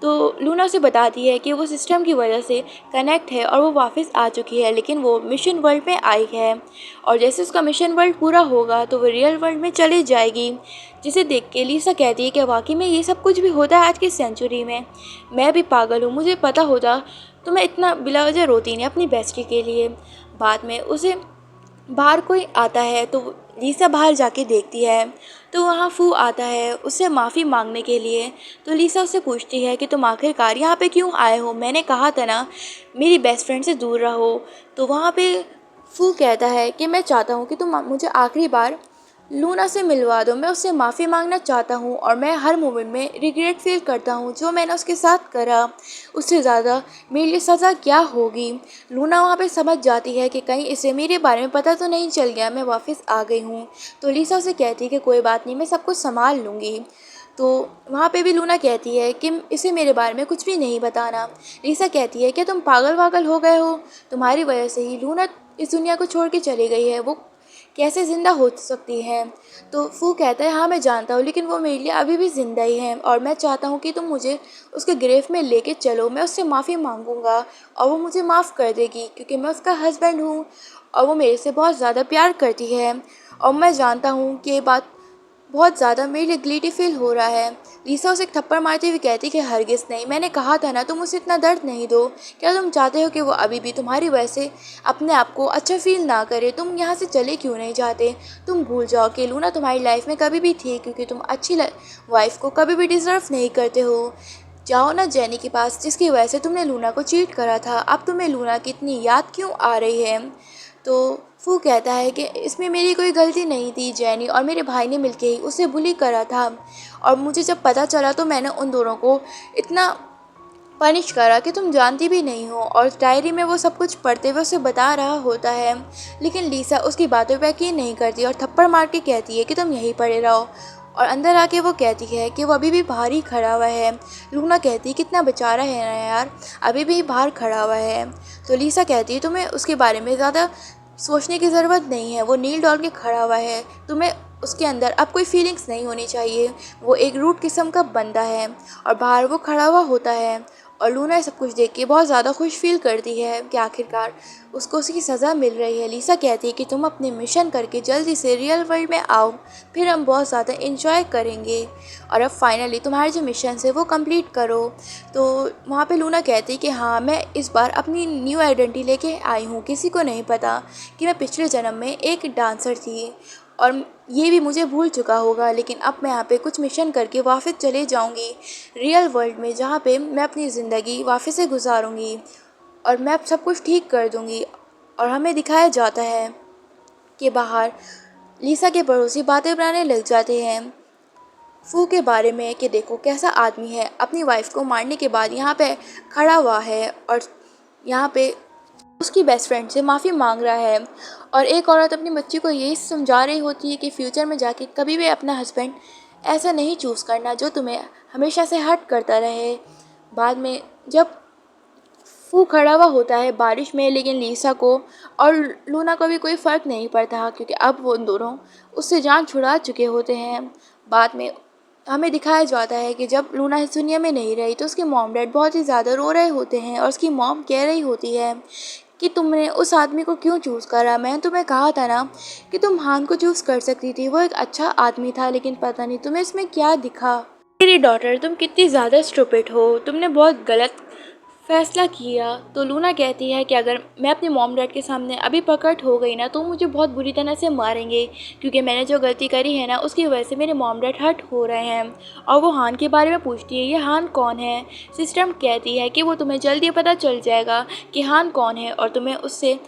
तो लूना उसे बताती है कि वो सिस्टम की वजह से कनेक्ट है और वो वापस आ चुकी है, लेकिन वो मिशन वर्ल्ड में आई है, और जैसे उसका मिशन वर्ल्ड पूरा होगा तो वो रियल वर्ल्ड में चली जाएगी। जिसे देख के लीसा कहती है कि वाकई में ये सब कुछ भी होता है आज की सेंचुरी में, मैं भी पागल हूँ, मुझे पता होता तो मैं इतना बिला वजह रोती नहीं अपनी बेस्टी के लिए। बाद में उसे बाहर कोई आता है तो लीसा बाहर जाके देखती है, तो वहाँ फू आता है उससे माफ़ी मांगने के लिए। तो लीसा उससे पूछती है कि तुम आखिरकार यहाँ पे क्यों आए हो, मैंने कहा था ना मेरी बेस्ट फ्रेंड से दूर रहो। तो वहाँ पे फू कहता है कि मैं चाहता हूँ कि तुम मुझे आखिरी बार लूना से मिलवा दो, मैं उससे माफ़ी मांगना चाहता हूँ और मैं हर मोमेंट में रिग्रेट फील करता हूँ जो मैंने उसके साथ करा, उससे ज़्यादा मेरे लिए सज़ा क्या होगी। लूना वहाँ पे समझ जाती है कि कहीं इसे मेरे बारे में पता तो नहीं चल गया, मैं वापस आ गई हूँ। तो लीसा उसे कहती है कि कोई बात नहीं, मैं सब कुछ संभाल लूँगी। तो वहाँ पे भी लूना कहती है कि इसे मेरे बारे में कुछ भी नहीं बताना। लिसा कहती है क्या तुम पागल वागल हो गए हो, तुम्हारी वजह से ही लूना इस दुनिया को छोड़ के चली गई है, वो कैसे ज़िंदा हो सकती है। तो फू कहता है हाँ मैं जानता हूँ, लेकिन वो मेरे लिए अभी भी ज़िंदा ही है और मैं चाहता हूँ कि तुम मुझे उसके ग्रेव में लेके चलो। मैं उससे माफ़ी मांगूंगा और वो मुझे माफ़ कर देगी क्योंकि मैं उसका हस्बैंड हूँ और वो मेरे से बहुत ज़्यादा प्यार करती है। और मैं जानता हूँ कि ये बात बहुत ज़्यादा मेरे लिए गिल्टी फील हो रहा है। लिसा उसे एक थप्पड़ मारते हुए कहती कि हरगिज़ नहीं, मैंने कहा था ना तुम उसे इतना दर्द नहीं दो। क्या तुम चाहते हो कि वो अभी भी तुम्हारी वजह से अपने आप को अच्छा फील ना करे? तुम यहाँ से चले क्यों नहीं जाते? तुम भूल जाओ कि लूना तुम्हारी लाइफ में कभी भी थी, क्योंकि तुम अच्छी वाइफ को कभी भी डिज़र्व नहीं करते हो। जाओ ना जेनी के पास जिसकी वजह से तुमने लूना को चीट करा था। अब तुम्हें लूना की इतनी याद क्यों आ रही है? तो फू कहता है कि इसमें मेरी कोई गलती नहीं थी, जेनी और मेरे भाई ने मिलके ही उसे बुली करा था और मुझे जब पता चला तो मैंने उन दोनों को इतना पनिश करा कि तुम जानती भी नहीं हो। और डायरी में वो सब कुछ पढ़ते हुए उसे बता रहा होता है, लेकिन लिसा उसकी बातों पर यकीन नहीं करती और थप्पड़ मार के कहती है कि तुम यहीं पड़े रहो। और अंदर आके वो कहती है कि वो अभी भी बाहर ही खड़ा हुआ है। लूना कहती है कितना बेचारा है ना यार, अभी भी बाहर खड़ा हुआ है। तो लिसा कहती है तुम्हें उसके बारे में ज़्यादा सोचने की ज़रूरत नहीं है, वो नील डॉल के खड़ा हुआ है, तुम्हें उसके अंदर अब कोई फीलिंग्स नहीं होनी चाहिए। वो एक रूट किस्म का बंदा है और बाहर वो खड़ा हुआ होता है। और लूना सब कुछ देख के बहुत ज़्यादा खुश फील करती है कि आखिरकार उसको उसकी सज़ा मिल रही है। लिसा कहती है कि तुम अपने मिशन करके जल्दी से रियल वर्ल्ड में आओ, फिर हम बहुत ज़्यादा इंजॉय करेंगे और अब फाइनली तुम्हारे जो मिशन है वो कंप्लीट करो। तो वहाँ पे लूना कहती है कि हाँ मैं इस बार अपनी न्यू आइडेंटिटी लेके आई हूँ, किसी को नहीं पता कि मैं पिछले जन्म में एक डांसर थी और ये भी मुझे भूल चुका होगा, लेकिन अब मैं यहाँ पे कुछ मिशन करके वापस चले जाऊँगी रियल वर्ल्ड में, जहाँ पे मैं अपनी ज़िंदगी वापस से गुजारूँगी और मैं अब सब कुछ ठीक कर दूँगी। और हमें दिखाया जाता है कि बाहर लिसा के पड़ोसी बातें बनाने लग जाते हैं फू के बारे में कि देखो कैसा आदमी है, अपनी वाइफ को मारने के बाद यहाँ पे खड़ा हुआ है और यहाँ पे उसकी बेस्ट फ्रेंड से माफ़ी मांग रहा है। और एक औरत अपनी बच्ची को यही समझा रही होती है कि फ्यूचर में जाके कभी भी अपना हस्बैंड ऐसा नहीं चूज़ करना जो तुम्हें हमेशा से हर्ट करता रहे। बाद में जब फू खड़ा हुआ होता है बारिश में, लेकिन लिसा को और लूना को भी कोई फ़र्क नहीं पड़ता क्योंकि अब वो दोनों उससे जान छुड़ा चुके होते हैं। बाद में हमें दिखाया जाता है कि जब लूना इस दुनिया में नहीं रही तो उसके मॉम डैड बहुत ही ज़्यादा रो रहे होते हैं और उसकी मॉम कह रही होती है कि तुमने उस आदमी को क्यों चूज़ करा? मैंने तुम्हें कहा था ना कि तुम हान को चूज़ कर सकती थी, वो एक अच्छा आदमी था, लेकिन पता नहीं तुम्हें इसमें क्या दिखा। मेरी डॉटर तुम कितनी ज़्यादा स्टूपिड हो, तुमने बहुत गलत फैसला किया। तो लूना कहती है कि अगर मैं अपने मॉम डैड के सामने अभी प्रकट हो गई ना तो मुझे बहुत बुरी तरह से मारेंगे, क्योंकि मैंने जो गलती करी है ना उसकी वजह से मेरे मॉम डैड हर्ट हो रहे हैं। और वो हान के बारे में पूछती है ये हान कौन है? सिस्टम कहती है कि वो तुम्हें जल्दी पता चल जाएगा कि हान कौन है और तुम्हें उससे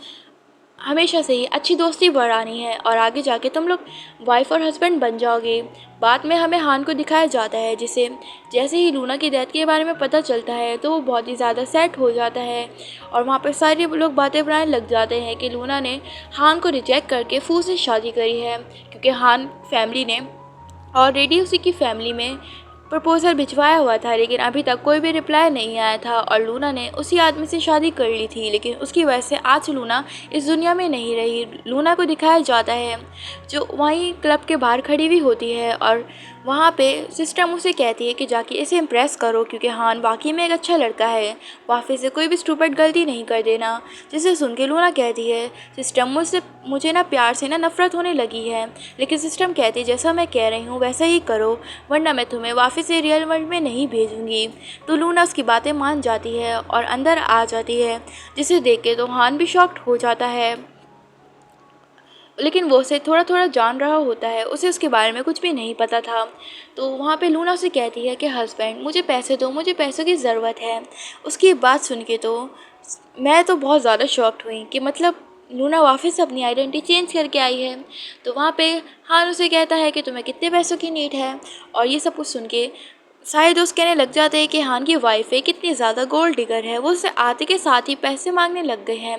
हमेशा से ही अच्छी दोस्ती बढ़ानी है और आगे जाके तुम लोग वाइफ और हस्बैंड बन जाओगे। बाद में हमें हान को दिखाया जाता है जिसे जैसे ही लूना की डेथ के बारे में पता चलता है तो वो बहुत ही ज़्यादा सैड हो जाता है और वहाँ पर सारे लोग बातें बनाने लग जाते हैं कि लूना ने हान को रिजेक्ट करके फू से शादी करी है, क्योंकि हान फैमिली ने ऑलरेडी उसी की फैमिली में प्रपोज़ल भिजवाया हुआ था, लेकिन अभी तक कोई भी रिप्लाई नहीं आया था। और लूना ने उसी आदमी से शादी कर ली थी, लेकिन उसकी वजह से आज लूना इस दुनिया में नहीं रही। लूना को दिखाया जाता है जो वहीं क्लब के बाहर खड़ी हुई होती है और वहाँ पे सिस्टम उसे कहती है कि जाके इसे इम्प्रेस करो, क्योंकि हान वाकई में एक अच्छा लड़का है, वाफे से कोई भी स्टूपिड गलती नहीं कर देना। जिसे सुन के लूना कहती है सिस्टम मुझे ना प्यार से ना नफरत होने लगी है, लेकिन सिस्टम कहती है जैसा मैं कह रही हूँ वैसा ही करो वरना मैं तुम्हें वापस से रियल वर्ल्ड में नहीं भेजूंगी। तो लूना उसकी बातें मान जाती है और अंदर आ जाती है, जिसे देख के तो हान भी शॉक्ड हो जाता है, लेकिन वो उसे थोड़ा थोड़ा जान रहा होता है, उसे उसके बारे में कुछ भी नहीं पता था। तो वहाँ पे लूना उसे कहती है कि हस्बैंड मुझे पैसे दो, मुझे पैसों की ज़रूरत है। उसकी बात सुन के तो मैं तो बहुत ज़्यादा शॉक्ड हुई कि मतलब लूना वापस अपनी आइडेंटिटी चेंज करके आई है। तो वहाँ पे हान उसे कहता है कि तुम्हें कितने पैसों की नीड है, और ये सब कुछ सुन के सारे दोस्त कहने लग जाते हैं कि हान की वाइफ है, कितनी ज़्यादा गोल्ड डिगर है, वो उससे आते के साथ ही पैसे मांगने लग गए हैं।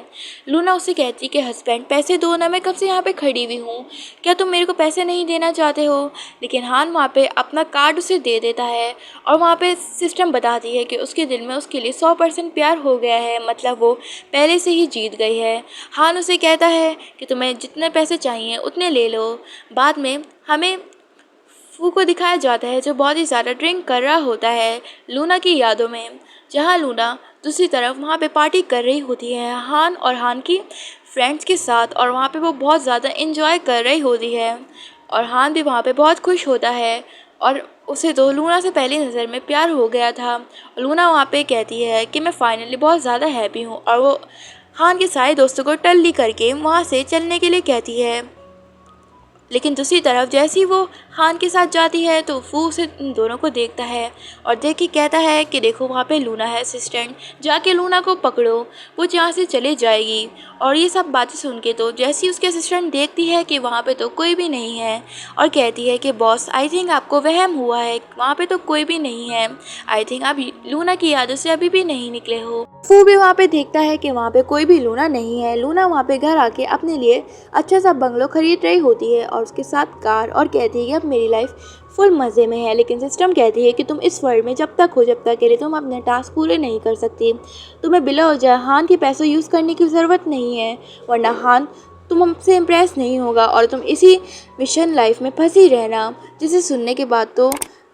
लूना उससे कहती कि हस्बैंड पैसे दो ना, मैं कब से यहाँ पे खड़ी हुई हूँ, क्या तुम मेरे को पैसे नहीं देना चाहते हो। लेकिन हान वहाँ पे अपना कार्ड उसे दे देता है और वहाँ पे सिस्टम बताती है कि उसके दिल में उसके लिए 100% प्यार हो गया है, मतलब वो पहले से ही जीत गई है। हान उसे कहता है कि तुम्हें जितने पैसे चाहिए उतने ले लो। बाद में हमें फू को दिखाया जाता है जो बहुत ही ज़्यादा ड्रिंक कर रहा होता है लूना की यादों में, जहाँ लूना दूसरी तरफ वहाँ पे पार्टी कर रही होती है हान और हान की फ्रेंड्स के साथ, और वहाँ पे वो बहुत ज़्यादा इन्जॉय कर रही होती है और हान भी वहाँ पे बहुत खुश होता है। और उसे तो लूना से पहली नज़र में प्यार हो गया था। लूना वहाँ पे कहती है कि मैं फाइनली बहुत ज़्यादा हैप्पी हूँ, और वो हान के सारे दोस्तों को टल्ली करके वहाँ से चलने के लिए कहती है। लेकिन दूसरी तरफ जैसे ही वो हान के साथ जाती है तो वो उसे उन दोनों को देखता है और देख के कहता है कि देखो वहाँ पे लूना है असिस्टेंट, जाके लूना को पकड़ो, वो यहाँ से चले जाएगी। और ये सब बातें सुन के तो जैसे ही उसके असिस्टेंट देखती है कि वहाँ पे तो कोई भी नहीं है और कहती है कि बॉस आई थिंक आपको वहम हुआ है, वहाँ पे तो कोई भी नहीं है, आई थिंक आप लूना की यादों से अभी भी नहीं निकले हो। फू भी वहाँ पे देखता है कि वहाँ पे कोई भी लूना नहीं है। लूना वहाँ पे घर आके अपने लिए अच्छा सा बंगलो खरीद रही होती है और उसके साथ कार, और कहती है कि अब मेरी लाइफ फुल मज़े में है। लेकिन सिस्टम कहती है कि तुम इस वर्ल्ड में जब तक हो जब तक के लिए तुम अपने टास्क पूरे नहीं कर सकती, तुम्हें बिला हो जाए हान के पैसों यूज़ करने की ज़रूरत नहीं है, वरना हान तुम हमसे इम्प्रेस नहीं होगा और तुम इसी मिशन लाइफ में फंसी रहना। जिसे सुनने के बाद तो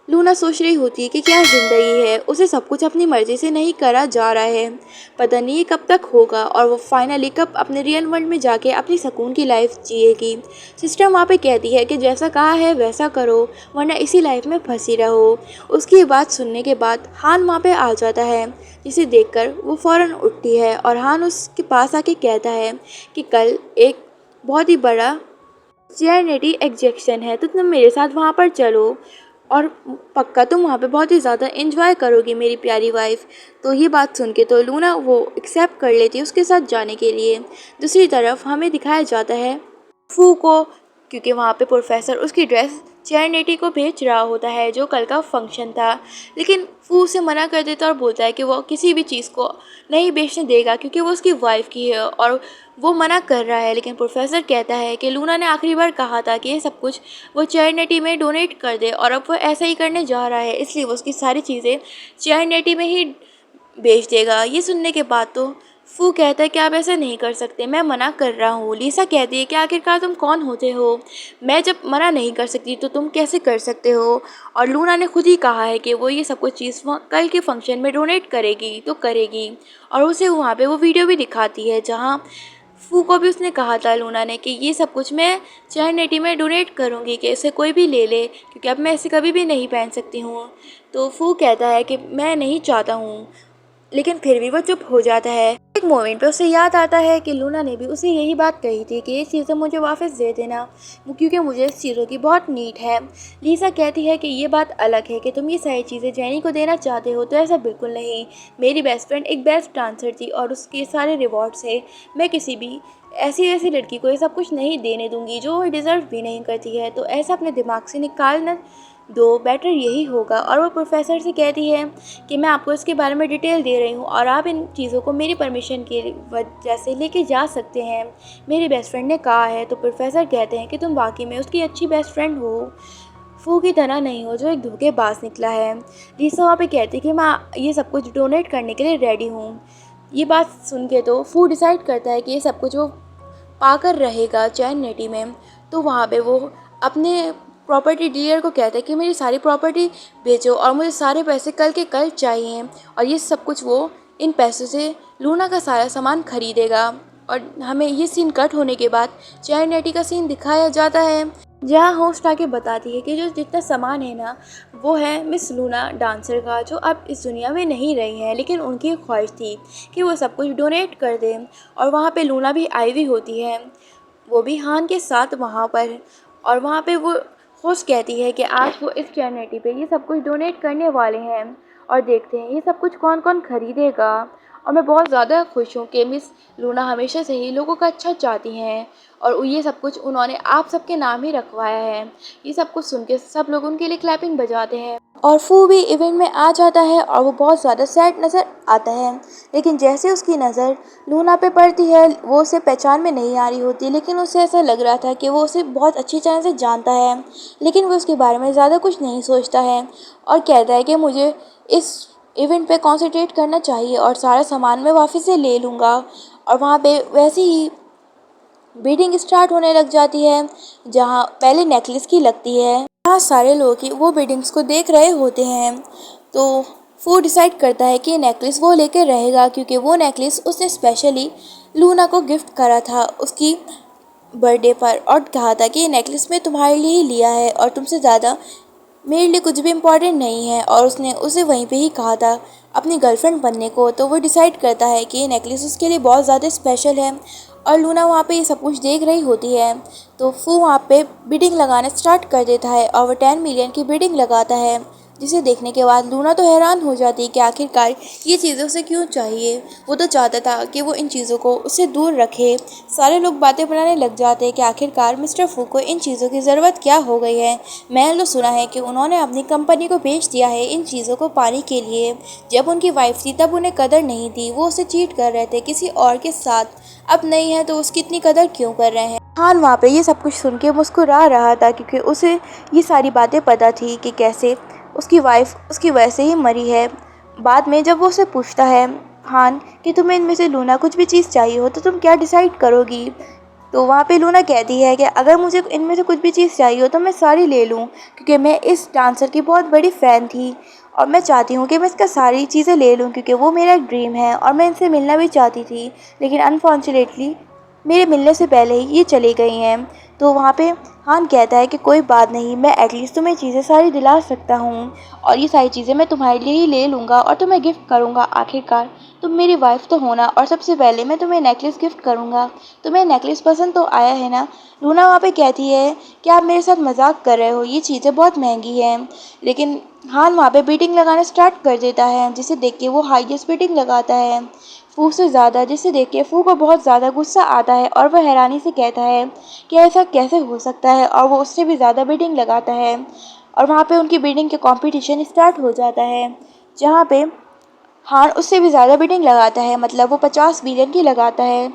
लूना सोच रही होती है कि क्या ज़िंदगी है, उसे सब कुछ अपनी मर्ज़ी से नहीं करा जा रहा है, पता नहीं ये कब तक होगा और वो फाइनली कब अपने रियल वर्ल्ड में जाके अपनी सुकून की लाइफ जिएगी। सिस्टम वहाँ पे कहती है कि जैसा कहा है वैसा करो, वरना इसी लाइफ में फंसी रहो। उसकी ये बात सुनने के बाद हान वहाँ पे आ जाता है, जिसे देखकर वो फ़ौरन उठती है और हान उसके पास आके कहता है कि कल एक बहुत ही बड़ा चैरिटी एग्जेक्शन है, तो तुम मेरे साथ वहाँ पर चलो और पक्का तुम वहाँ पे बहुत ही ज़्यादा एंजॉय करोगी मेरी प्यारी वाइफ। तो ये बात सुन के तो लूना वो एक्सेप्ट कर लेती है उसके साथ जाने के लिए। दूसरी तरफ हमें दिखाया जाता है फू को, क्योंकि वहाँ पे प्रोफेसर उसकी ड्रेस चैरिटी को बेच रहा होता है जो कल का फंक्शन था। लेकिन फू उसे मना कर देता और बोलता है कि वो किसी भी चीज़ को नहीं बेचने देगा क्योंकि वो उसकी वाइफ की है, और वो मना कर रहा है। लेकिन प्रोफेसर कहता है कि लूना ने आखिरी बार कहा था कि ये सब कुछ वो चैरिटी में डोनेट कर दे, और अब वो ऐसा ही करने जा रहा है, इसलिए वो उसकी सारी चीज़ें चैरिटी में ही बेच देगा। ये सुनने के बाद तो फू कहता है कि आप ऐसा नहीं कर सकते, मैं मना कर रहा हूँ। लिसा कहती है कि आखिरकार तुम कौन होते हो, मैं जब मना नहीं कर सकती तो तुम कैसे कर सकते हो। और लूना ने खुद ही कहा है कि वो ये सब कुछ चीज़ कल के फंक्शन में डोनेट करेगी तो करेगी, और उसे वहाँ पे वो वीडियो भी दिखाती है जहाँ फू को भी उसने कहा था लूना ने कि ये सब कुछ मैं चैरिटी में डोनेट करूँगी, कि इसे कोई भी ले ले क्योंकि अब मैं इसे कभी भी नहीं पहन सकती हूँ। तो फू कहता है कि मैं नहीं चाहता हूँ, लेकिन फिर भी वो चुप हो जाता है। एक मोमेंट पे उसे याद आता है कि लूना ने भी उसे यही बात कही थी कि ये चीज़ें मुझे वापस दे देना क्योंकि मुझे इस चीज़ों की बहुत नीड है। लीसा कहती है कि ये बात अलग है कि तुम ये सारी चीज़ें जैनी को देना चाहते हो, तो ऐसा बिल्कुल नहीं। मेरी बेस्ट फ्रेंड एक बेस्ट डांसर थी और उसके सारे रिवॉर्ड से मैं किसी भी ऐसी ऐसी लड़की को ये सब कुछ नहीं देने दूंगी जो वो डिज़र्व भी नहीं करती है, तो ऐसा अपने दिमाग से निकालना दो, बेटर यही होगा। और वो प्रोफेसर से कहती है कि मैं आपको इसके बारे में डिटेल दे रही हूँ और आप इन चीज़ों को मेरी परमिशन की वजह से लेके जा सकते हैं, मेरी बेस्ट फ्रेंड ने कहा है। तो प्रोफेसर कहते हैं कि तुम वाकई में उसकी अच्छी बेस्ट फ्रेंड हो, फू की तरह नहीं हो जो एक धोखेबाज निकला है। लीसा वहाँ पे कहती है कि मैं ये सब कुछ डोनेट करने के लिए रेडी हूँ। ये बात सुन के तो फू डिसाइड करता है कि ये सब कुछ वो पाकर रहेगा चैरिटी में। तो वहाँ पे वो अपने प्रॉपर्टी डीलर को कहता है कि मेरी सारी प्रॉपर्टी बेचो और मुझे सारे पैसे कल के कल चाहिए, और ये सब कुछ वो इन पैसों से लूना का सारा सामान खरीदेगा। और हमें ये सीन कट होने के बाद चैरिटी का सीन दिखाया जाता है जहाँ होस्ट आके बताती है कि जो जितना सामान है ना वो है मिस लूना डांसर का, जो अब इस दुनिया में नहीं रही हैं, लेकिन उनकी एक ख्वाहिश थी कि वो सब कुछ डोनेट कर दें। और वहाँ पे लूना भी आई हुई होती है, वो भी हान के साथ वहाँ पर। और वहाँ पे वो होस्ट कहती है कि आज वो इस चैरिटी पे ये सब कुछ डोनेट करने वाले हैं और देखते हैं ये सब कुछ कौन कौन खरीदेगा। और मैं बहुत ज़्यादा खुश हूँ कि मिस लूना हमेशा से ही लोगों का अच्छा चाहती हैं और ये सब कुछ उन्होंने आप सबके नाम ही रखवाया है। ये सब कुछ सुन के सब लोग उनके लिए क्लैपिंग बजाते हैं और फू भी इवेंट में आ जाता है और वो बहुत ज़्यादा सैड नज़र आता है। लेकिन जैसे उसकी नज़र लूना पे पड़ती है वो उसे पहचान में नहीं आ रही होती, लेकिन उसे ऐसा लग रहा था कि वो उसे बहुत अच्छी तरह से जानता है। लेकिन वो उसके बारे में ज़्यादा कुछ नहीं सोचता है और कहता है कि मुझे इस इवेंट पे कंसंट्रेट करना चाहिए और सारा सामान मैं वापस से ले लूँगा। और वहाँ पे वैसे ही बिडिंग स्टार्ट होने लग जाती है, जहाँ पहले नेकलेस की लगती है। यहाँ सारे लोग ही वो बिडिंग्स को देख रहे होते हैं, तो वो डिसाइड करता है कि ये नेकलेस वो लेकर रहेगा क्योंकि वो नेकलेस उसने स्पेशली लूना को गिफ्ट करा था उसकी बर्थडे पर और कहा था कि ये नेकलेस मैं तुम्हारे लिए ही लिया है और तुमसे ज़्यादा मेरे लिए कुछ भी इम्पोर्टेंट नहीं है। और उसने उसे वहीं पे ही कहा था अपनी गर्लफ्रेंड बनने को, तो वो डिसाइड करता है कि ये नेकलेस उसके लिए बहुत ज़्यादा स्पेशल है। और लूना वहाँ पे ये सब कुछ देख रही होती है, तो फू वहाँ पे बिडिंग लगाना स्टार्ट कर देता है और वो 10 मिलियन की बिडिंग लगाता है, जिसे देखने के बाद लूना तो हैरान हो जाती है कि आखिरकार ये चीज़ें उसे क्यों चाहिए। वो तो चाहता था कि वो इन चीज़ों को उससे दूर रखे। सारे लोग बातें बनाने लग जाते हैं कि आखिरकार मिस्टर फू को इन चीज़ों की ज़रूरत क्या हो गई है। मैंने तो सुना है कि उन्होंने अपनी कंपनी को बेच दिया है इन चीज़ों को पाने के लिए। जब उनकी वाइफ थी तब उन्हें कदर नहीं थी, वो उसे चीट कर रहे थे किसी और के साथ। अब नहीं है तो उसकी इतनी कदर क्यों कर रहे हैं। हान वहाँ पे ये सब कुछ सुन के मुस्कुरा रहा था क्योंकि उसे ये सारी बातें पता थी कि कैसे उसकी वाइफ उसकी वजह से ही मरी है। बाद में जब वो उसे पूछता है हान कि तुम्हें इनमें से लूना कुछ भी चीज़ चाहिए हो तो तुम क्या डिसाइड करोगी, तो वहाँ पे लूना कहती है कि अगर मुझे इनमें से कुछ भी चीज़ चाहिए हो तो मैं सारी ले लूँ, क्योंकि मैं इस डांसर की बहुत बड़ी फ़ैन थी और मैं चाहती हूँ कि मैं इसका सारी चीज़ें ले लूँ क्योंकि वो मेरा एक ड्रीम है और मैं इनसे मिलना भी चाहती थी, लेकिन अनफॉर्चुनेटली मेरे मिलने से पहले ही ये चली गई हैं। तो वहाँ पे हान कहता है कि कोई बात नहीं, मैं एटलीस्ट तुम्हें चीज़ें सारी दिला सकता हूँ और ये सारी चीज़ें मैं तुम्हारे लिए ही ले लूँगा और तुम्हें गिफ्ट करूँगा। आखिरकार तुम मेरी वाइफ तो हो ना, और सबसे पहले मैं तुम्हें नेकलेस गिफ्ट करूँगा। तुम्हें नेकलेस पसंद तो आया है ना। लूना वहाँ पे कहती है कि आप मेरे साथ मजाक कर रहे हो, ये चीज़ें बहुत महंगी हैं। लेकिन हान वहाँ पे बीटिंग लगाना स्टार्ट कर देता है, जिसे देख के वो हाईएस्ट बीटिंग लगाता है फू से ज़्यादा, जिसे देख के फू को बहुत ज़्यादा गुस्सा आता है और वह हैरानी से कहता है कि ऐसा कैसे हो सकता है, और वो उससे भी ज़्यादा बिडिंग लगाता है। और वहाँ पे उनकी बिडिंग के कंपटीशन स्टार्ट हो जाता है, जहाँ पे हान उससे भी ज़्यादा बिडिंग लगाता है, मतलब वो 50 बिलियन की लगाता है।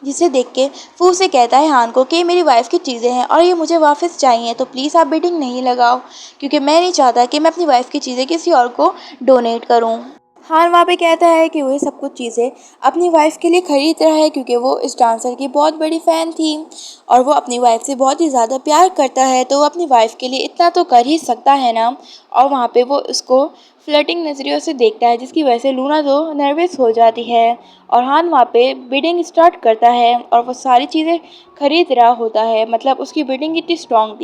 जिसे देख के फू से कहता है हान को कि मेरी वाइफ की चीज़ें हैं और ये मुझे वापस चाहिए, तो प्लीज़ आप बिडिंग नहीं लगाओ क्योंकि मैं नहीं चाहता कि मैं अपनी वाइफ की चीज़ें किसी और को डोनेट करूं। हान वहाँ पे कहता है कि वो ये सब कुछ चीज़ें अपनी वाइफ के लिए खरीद रहा है क्योंकि वो इस डांसर की बहुत बड़ी फ़ैन थी और वो अपनी वाइफ से बहुत ही ज़्यादा प्यार करता है, तो वो अपनी वाइफ के लिए इतना तो कर ही सकता है ना। और वहाँ पे वो उसको फ्लर्टिंग नज़रियों से देखता है, जिसकी वजह से लूना तो नर्वस हो जाती है और हान वहाँ पे बिडिंग स्टार्ट करता है और वो सारी चीज़ें खरीद रहा होता है। मतलब उसकी बिडिंग इतनी स्ट्रॉन्ग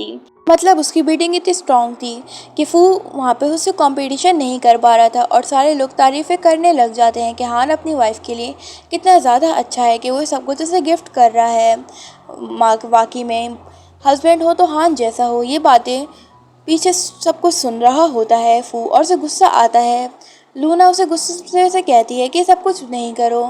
थी, कि फू वहाँ पे उससे कंपटीशन नहीं कर पा रहा था और सारे लोग तारीफ़ें करने लग जाते हैं कि हान अपनी वाइफ के लिए कितना ज़्यादा अच्छा है कि वो सब कुछ उसे गिफ्ट कर रहा है। वाकई में हस्बैंड हो तो हान जैसा हो। ये बातें पीछे सब कुछ सुन रहा होता है फू और उसे गुस्सा आता है। लूना उसे गुस्से से कहती है कि सब कुछ नहीं करो,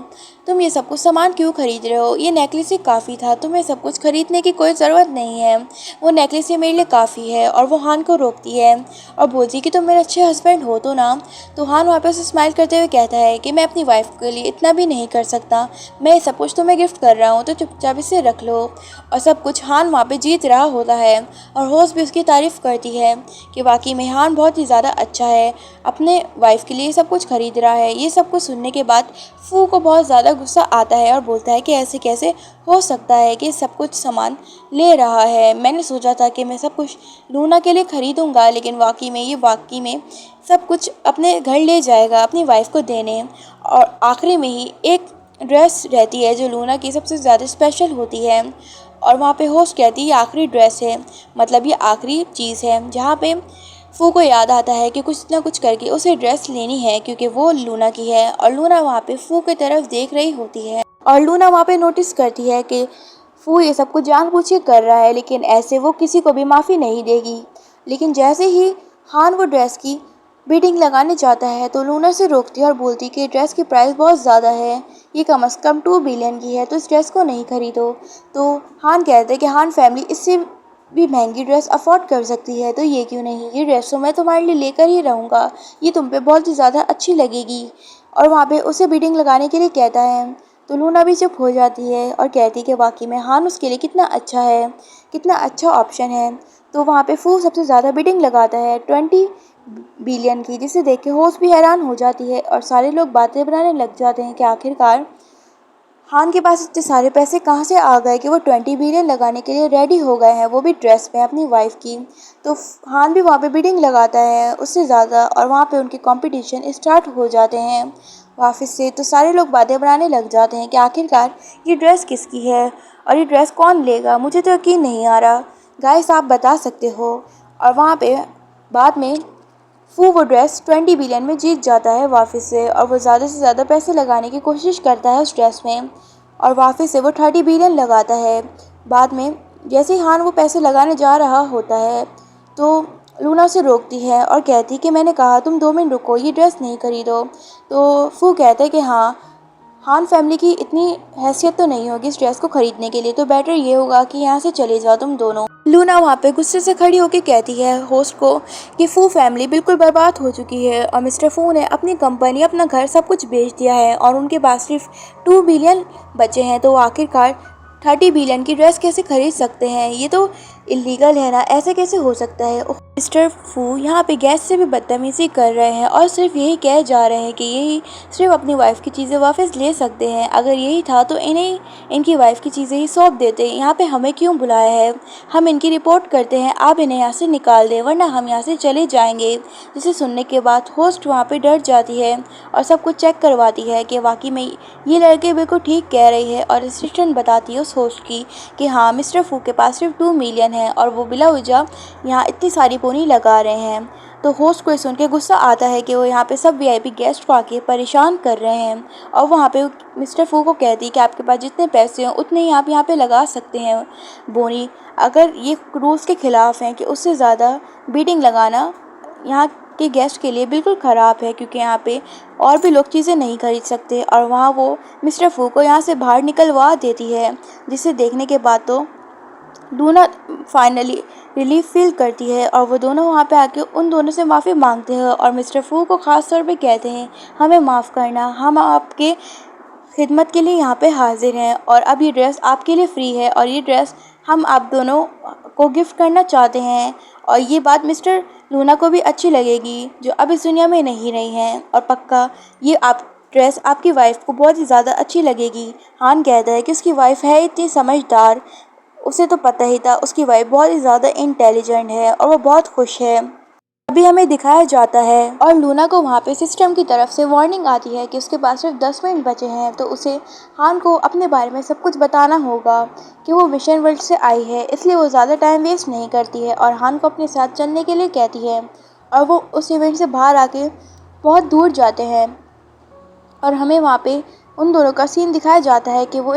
तुम ये सब कुछ सामान क्यों खरीद रहे हो, ये नेकलेस ही काफ़ी था, तुम्हें सब कुछ खरीदने की कोई ज़रूरत नहीं है, वो नेकलेस ही मेरे लिए काफ़ी है। और वो हान को रोकती है और बोलती है कि तुम मेरे अच्छे हस्बैंड हो तो ना। तो हान वहाँ पे उसे स्माइल करते हुए कहता है कि मैं अपनी वाइफ के लिए इतना भी नहीं कर सकता, मैं ये सब कुछ तुम्हें गिफ्ट कर रहा हूँ तो चुपचाप इसे रख लो। और सब कुछ हान वहाँ पे जीत रहा होता है और होस्ट भी उसकी तारीफ़ करती है कि वाकई में हान बहुत ही ज़्यादा अच्छा है, अपने वाइफ के लिए सब कुछ खरीद रहा है। ये सब कुछ सुनने के बाद फू को बहुत ज़्यादा गुस्सा आता है और बोलता है कि ऐसे कैसे हो सकता है कि सब कुछ सामान ले रहा है, मैंने सोचा था कि मैं सब कुछ लूना के लिए ख़रीदूँगा, लेकिन वाकई में सब कुछ अपने घर ले जाएगा अपनी वाइफ को देने। और आखिरी में ही एक ड्रेस रहती है जो लूना की सबसे ज़्यादा स्पेशल होती है और वहाँ पे होस्ट कहती है ये आखिरी ड्रेस है, मतलब ये आखिरी चीज़ है। जहाँ पे फू को याद आता है कि कुछ ना कुछ करके उसे ड्रेस लेनी है क्योंकि वो लूना की है। और लूना वहाँ पे फू की तरफ देख रही होती है और लूना वहाँ पे नोटिस करती है कि फू ये सब कुछ जानबूझ के कर रहा है, लेकिन ऐसे वो किसी को भी माफ़ी नहीं देगी। लेकिन जैसे ही हान वो ड्रेस की बिडिंग लगाने जाता है तो लूना से रोकती है और बोलती कि ड्रेस की प्राइस बहुत ज़्यादा है, ये कम से कम 2 बिलियन की है, तो इस ड्रेस को नहीं खरीदो। तो हान कहते हैं कि हान फैमिली इससे भी महंगी ड्रेस अफोर्ड कर सकती है, तो ये क्यों नहीं, ये ड्रेस तो मैं तुम्हारे लिए लेकर ही रहूँगा, ये तुम पे बहुत ही ज़्यादा अच्छी लगेगी। और वहाँ पे उसे बिडिंग लगाने के लिए कहता है। तो लूना भी चुप हो जाती है और कहती है कि वाकई में हान उसके लिए कितना अच्छा है, कितना अच्छा ऑप्शन है। तो वहाँ पे फू सबसे ज़्यादा बिडिंग लगाता है 20 बिलियन की, जिसे देख के होस्ट भी हैरान हो जाती है और सारे लोग बातें बनाने लग जाते हैं कि आखिरकार हान के पास इतने सारे पैसे कहाँ से आ गए कि वो 20 बिलियन लगाने के लिए रेडी हो गए हैं, वो भी ड्रेस में अपनी वाइफ की। तो हान भी वहाँ पे बिडिंग लगाता है उससे ज़्यादा और वहाँ पे उनके कंपटीशन स्टार्ट हो जाते हैं वापस से। तो सारे लोग बातें बनाने लग जाते हैं कि आखिरकार ये ड्रेस किसकी है और ये ड्रेस कौन लेगा, मुझे तो यकीन नहीं आ रहा, गाइस आप बता सकते हो। और वहाँ पे बाद में फू वो ड्रेस 20 बिलियन में जीत जाता है वापस से, और वो ज़्यादा से ज़्यादा पैसे लगाने की कोशिश करता है उस ड्रेस में और वापस से वो 30 बिलियन लगाता है। बाद में जैसे ही हान वो पैसे लगाने जा रहा होता है तो लूना उसे रोकती है और कहती है कि मैंने कहा तुम 2 मिनट रुको, ये ड्रेस नहीं खरीदो। तो फू कहता है कि हाँ, हान फैमिली की इतनी हैसियत तो नहीं होगी इस ड्रेस को खरीदने के लिए, तो बेटर ये होगा कि यहाँ से चले जाओ तुम दोनों। लूना वहाँ पे गुस्से से खड़ी होकर कहती है होस्ट को कि फू फैमिली बिल्कुल बर्बाद हो चुकी है और मिस्टर फू ने अपनी कंपनी, अपना घर, सब कुछ बेच दिया है और उनके पास सिर्फ 2 बिलियन बचे हैं, तो वो आखिरकार 30 बिलियन की ड्रेस कैसे खरीद सकते हैं, ये तो इलीगल है ना, ऐसे कैसे हो सकता है। मिस्टर फू यहाँ पे गेस्ट से भी बदतमीजी कर रहे हैं और सिर्फ यही कह जा रहे हैं कि यही सिर्फ अपनी वाइफ की चीज़ें वापस ले सकते हैं, अगर यही था तो इन्हें इनकी वाइफ की चीज़ें ही सौंप देते, यहाँ पे हमें क्यों बुलाया है, हम इनकी रिपोर्ट करते हैं, आप इन्हें यहाँ से निकाल दें वरना हम यहाँ से चले जाएंगे। जिसे सुनने के बाद होस्ट वहाँ पे डर जाती है और सब कुछ चेक करवाती है कि वाकई में ये लड़के बिल्कुल ठीक कह रही है और असिस्टेंट बताती है उस होस्ट की कि हाँ, मिस्टर फू के पास सिर्फ 2 मिलियन है और वो बिला वजह यहाँ इतनी सारी पोनी लगा रहे हैं। तो होस्ट को सुन के गुस्सा आता है कि वो यहाँ पे सब वीआईपी गेस्ट को आके परेशान कर रहे हैं और वहाँ पे मिस्टर फू को कहती है कि आपके पास जितने पैसे हों उतने ही आप यहाँ पे लगा सकते हैं बोनी, अगर ये रूल्स के ख़िलाफ़ हैं कि उससे ज़्यादा बीटिंग लगाना यहाँ के गेस्ट के लिए बिल्कुल ख़राब है, क्योंकि यहाँ पे और भी लोग चीज़ें नहीं खरीद सकते। और वहाँ वो मिस्टर फू को यहाँ से बाहर निकलवा देती है, जिसे देखने के बाद तो लूना फाइनली रिलीफ फील करती है और वो दोनों वहाँ पे आके उन दोनों से माफ़ी मांगते हैं और मिस्टर फू को ख़ास तौर पे कहते हैं हमें माफ़ करना, हम आपके खिदमत के लिए यहाँ पे हाजिर हैं और अब ये ड्रेस आपके लिए फ्री है और ये ड्रेस हम आप दोनों को गिफ्ट करना चाहते हैं। और ये बात मिस्टर लूना को भी अच्छी लगेगी जो अब इस दुनिया में नहीं रही हैं, और पक्का ये आप ड्रेस आपकी वाइफ को बहुत ही ज़्यादा अच्छी लगेगी। हान कहता है कि उसकी वाइफ है इतनी समझदार, उसे तो पता ही था उसकी वाइफ बहुत ही ज़्यादा इंटेलिजेंट है और वो बहुत खुश है। अभी हमें दिखाया जाता है और लूना को वहाँ पे सिस्टम की तरफ से वार्निंग आती है कि उसके पास सिर्फ 10 मिनट बचे हैं, तो उसे हान को अपने बारे में सब कुछ बताना होगा कि वो मिशन वर्ल्ड से आई है, इसलिए वो ज़्यादा टाइम वेस्ट नहीं करती है और हान को अपने साथ चलने के लिए कहती है और वो उस इवेंट से बाहर आके बहुत दूर जाते हैं और हमें वहाँ पे उन दोनों का सीन दिखाया जाता है कि वो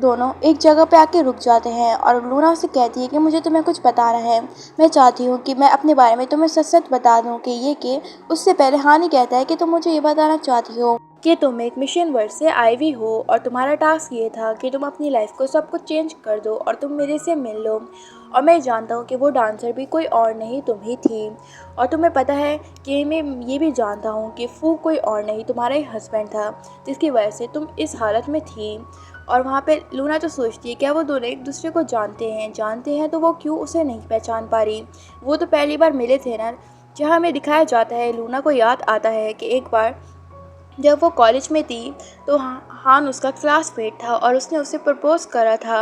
दोनों एक जगह पे आके रुक जाते हैं और लूना उसे कहती है कि मुझे तुम्हें कुछ बताना है, मैं चाहती हूँ कि मैं अपने बारे में तुम्हें सच सच बता दूँ कि उससे पहले हानि कहता है कि तुम मुझे ये बताना चाहती हो कि तुम एक मिशन वर्ल्ड से आई हुई हो और तुम्हारा टास्क ये था कि तुम अपनी लाइफ को सब कुछ चेंज कर दो और तुम मेरे से मिल लो। और मैं जानता हूँ कि वो डांसर भी कोई और नहीं तुम ही थी, और तुम्हें पता है कि मैं ये भी जानता हूँ कि फू कोई और नहीं तुम्हारा ही हस्बैंड था जिसकी वजह से तुम इस हालत में थी। और वहाँ पे लूना तो सोचती है क्या वो दोनों एक दूसरे को जानते हैं तो वो क्यों उसे नहीं पहचान पा रही, वो तो पहली बार मिले थे ना। जहाँ हमें दिखाया जाता है लूना को याद आता है कि एक बार जब वो कॉलेज में थी तो हान उसका क्लासमेट था और उसने उसे प्रपोज करा था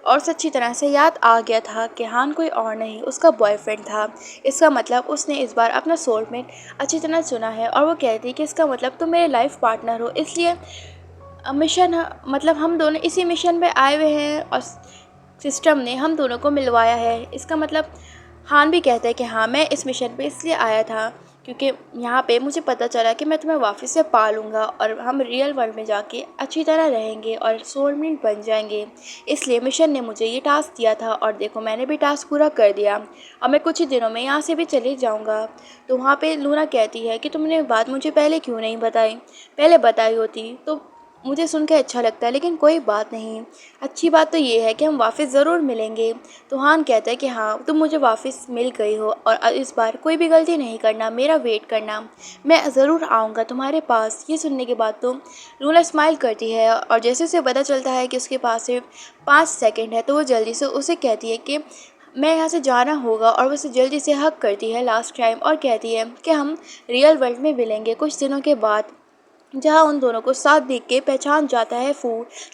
और उसे अच्छी तरह से याद आ गया था कि हान कोई और नहीं उसका बॉयफ्रेंड था। इसका मतलब उसने इस बार अपना सोलमेट अच्छी तरह चुना है और वो कहती है कि इसका मतलब तुम मेरे लाइफ पार्टनर हो, इसलिए मिशन मतलब हम दोनों इसी मिशन पे आए हुए हैं और सिस्टम ने हम दोनों को मिलवाया है। इसका मतलब हान भी कहता है कि हाँ, मैं इस मिशन पे इसलिए आया था क्योंकि यहाँ पे मुझे पता चला कि मैं तुम्हें वापस से पा लूँगा और हम रियल वर्ल्ड में जाके अच्छी तरह रहेंगे और सोलमेट बन जाएंगे। इसलिए मिशन ने मुझे ये टास्क दिया था और देखो मैंने भी टास्क पूरा कर दिया और मैं कुछ ही दिनों में यहाँ से भी चले जाऊँगा। तो वहाँ पे लूना कहती है कि तुमने बात मुझे पहले क्यों नहीं बताई, पहले बताई होती तो मुझे सुन के अच्छा लगता है, लेकिन कोई बात नहीं। अच्छी बात तो ये है कि हम वापस ज़रूर मिलेंगे। तो हान कहता है कि हाँ तुम मुझे वापस मिल गई हो और इस बार कोई भी गलती नहीं करना, मेरा वेट करना, मैं ज़रूर आऊँगा तुम्हारे पास। ये सुनने के बाद तो लूना स्माइल करती है और जैसे उसे पता चलता है कि उसके पास सिर्फ 5 सेकंड है तो वो जल्दी से उसे कहती है कि मैं यहाँ से जाना होगा और वो उसे जल्दी से हक करती है लास्ट टाइम और कहती है कि हम रियल वर्ल्ड में मिलेंगे कुछ दिनों के बाद। जहाँ उन दोनों को साथ देख के पहचान जाता है फू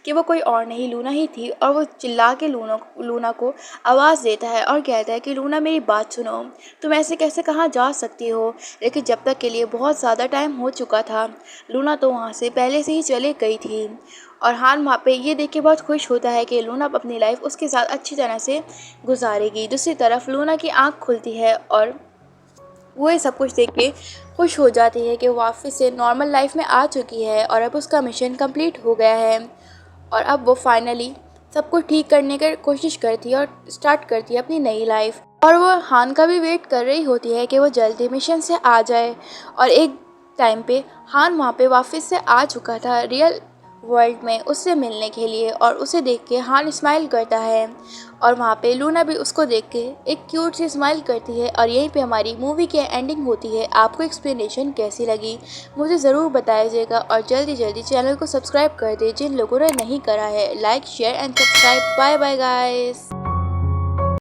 कि वो कोई और नहीं लूना ही थी और वो चिल्ला के लूना को आवाज़ देता है और कहता है कि लूना मेरी बात सुनो, तुम ऐसे कैसे कहाँ जा सकती हो। लेकिन जब तक के लिए बहुत ज़्यादा टाइम हो चुका था, लूना तो वहाँ से पहले से ही चले गई थी। और हान वहाँ पे ये देख के बहुत खुश होता है कि लूना अपनी लाइफ उसके साथ अच्छी तरह से गुजारेगी। दूसरी तरफ लूना की आँख खुलती है और वो ये सब कुछ देख के खुश हो जाती है कि वो वापस से नॉर्मल लाइफ में आ चुकी है और अब उसका मिशन कंप्लीट हो गया है और अब वो फाइनली सब कुछ ठीक करने की कोशिश करती है और स्टार्ट करती है अपनी नई लाइफ। और वो हान का भी वेट कर रही होती है कि वो जल्दी मिशन से आ जाए। और एक टाइम पे हान वहाँ पे वापस से आ चुका था रियल वर्ल्ड में उससे मिलने के लिए और उसे देख के हान स्माइल करता है और वहाँ पे लूना भी उसको देख के एक क्यूट सी स्माइल करती है। और यहीं पे हमारी मूवी की एंडिंग होती है। आपको एक्सप्लेनेशन कैसी लगी मुझे ज़रूर बताइएगा और जल्दी जल्दी चैनल को सब्सक्राइब कर दे जिन लोगों ने नहीं करा है। Like share and subscribe. Bye bye guys.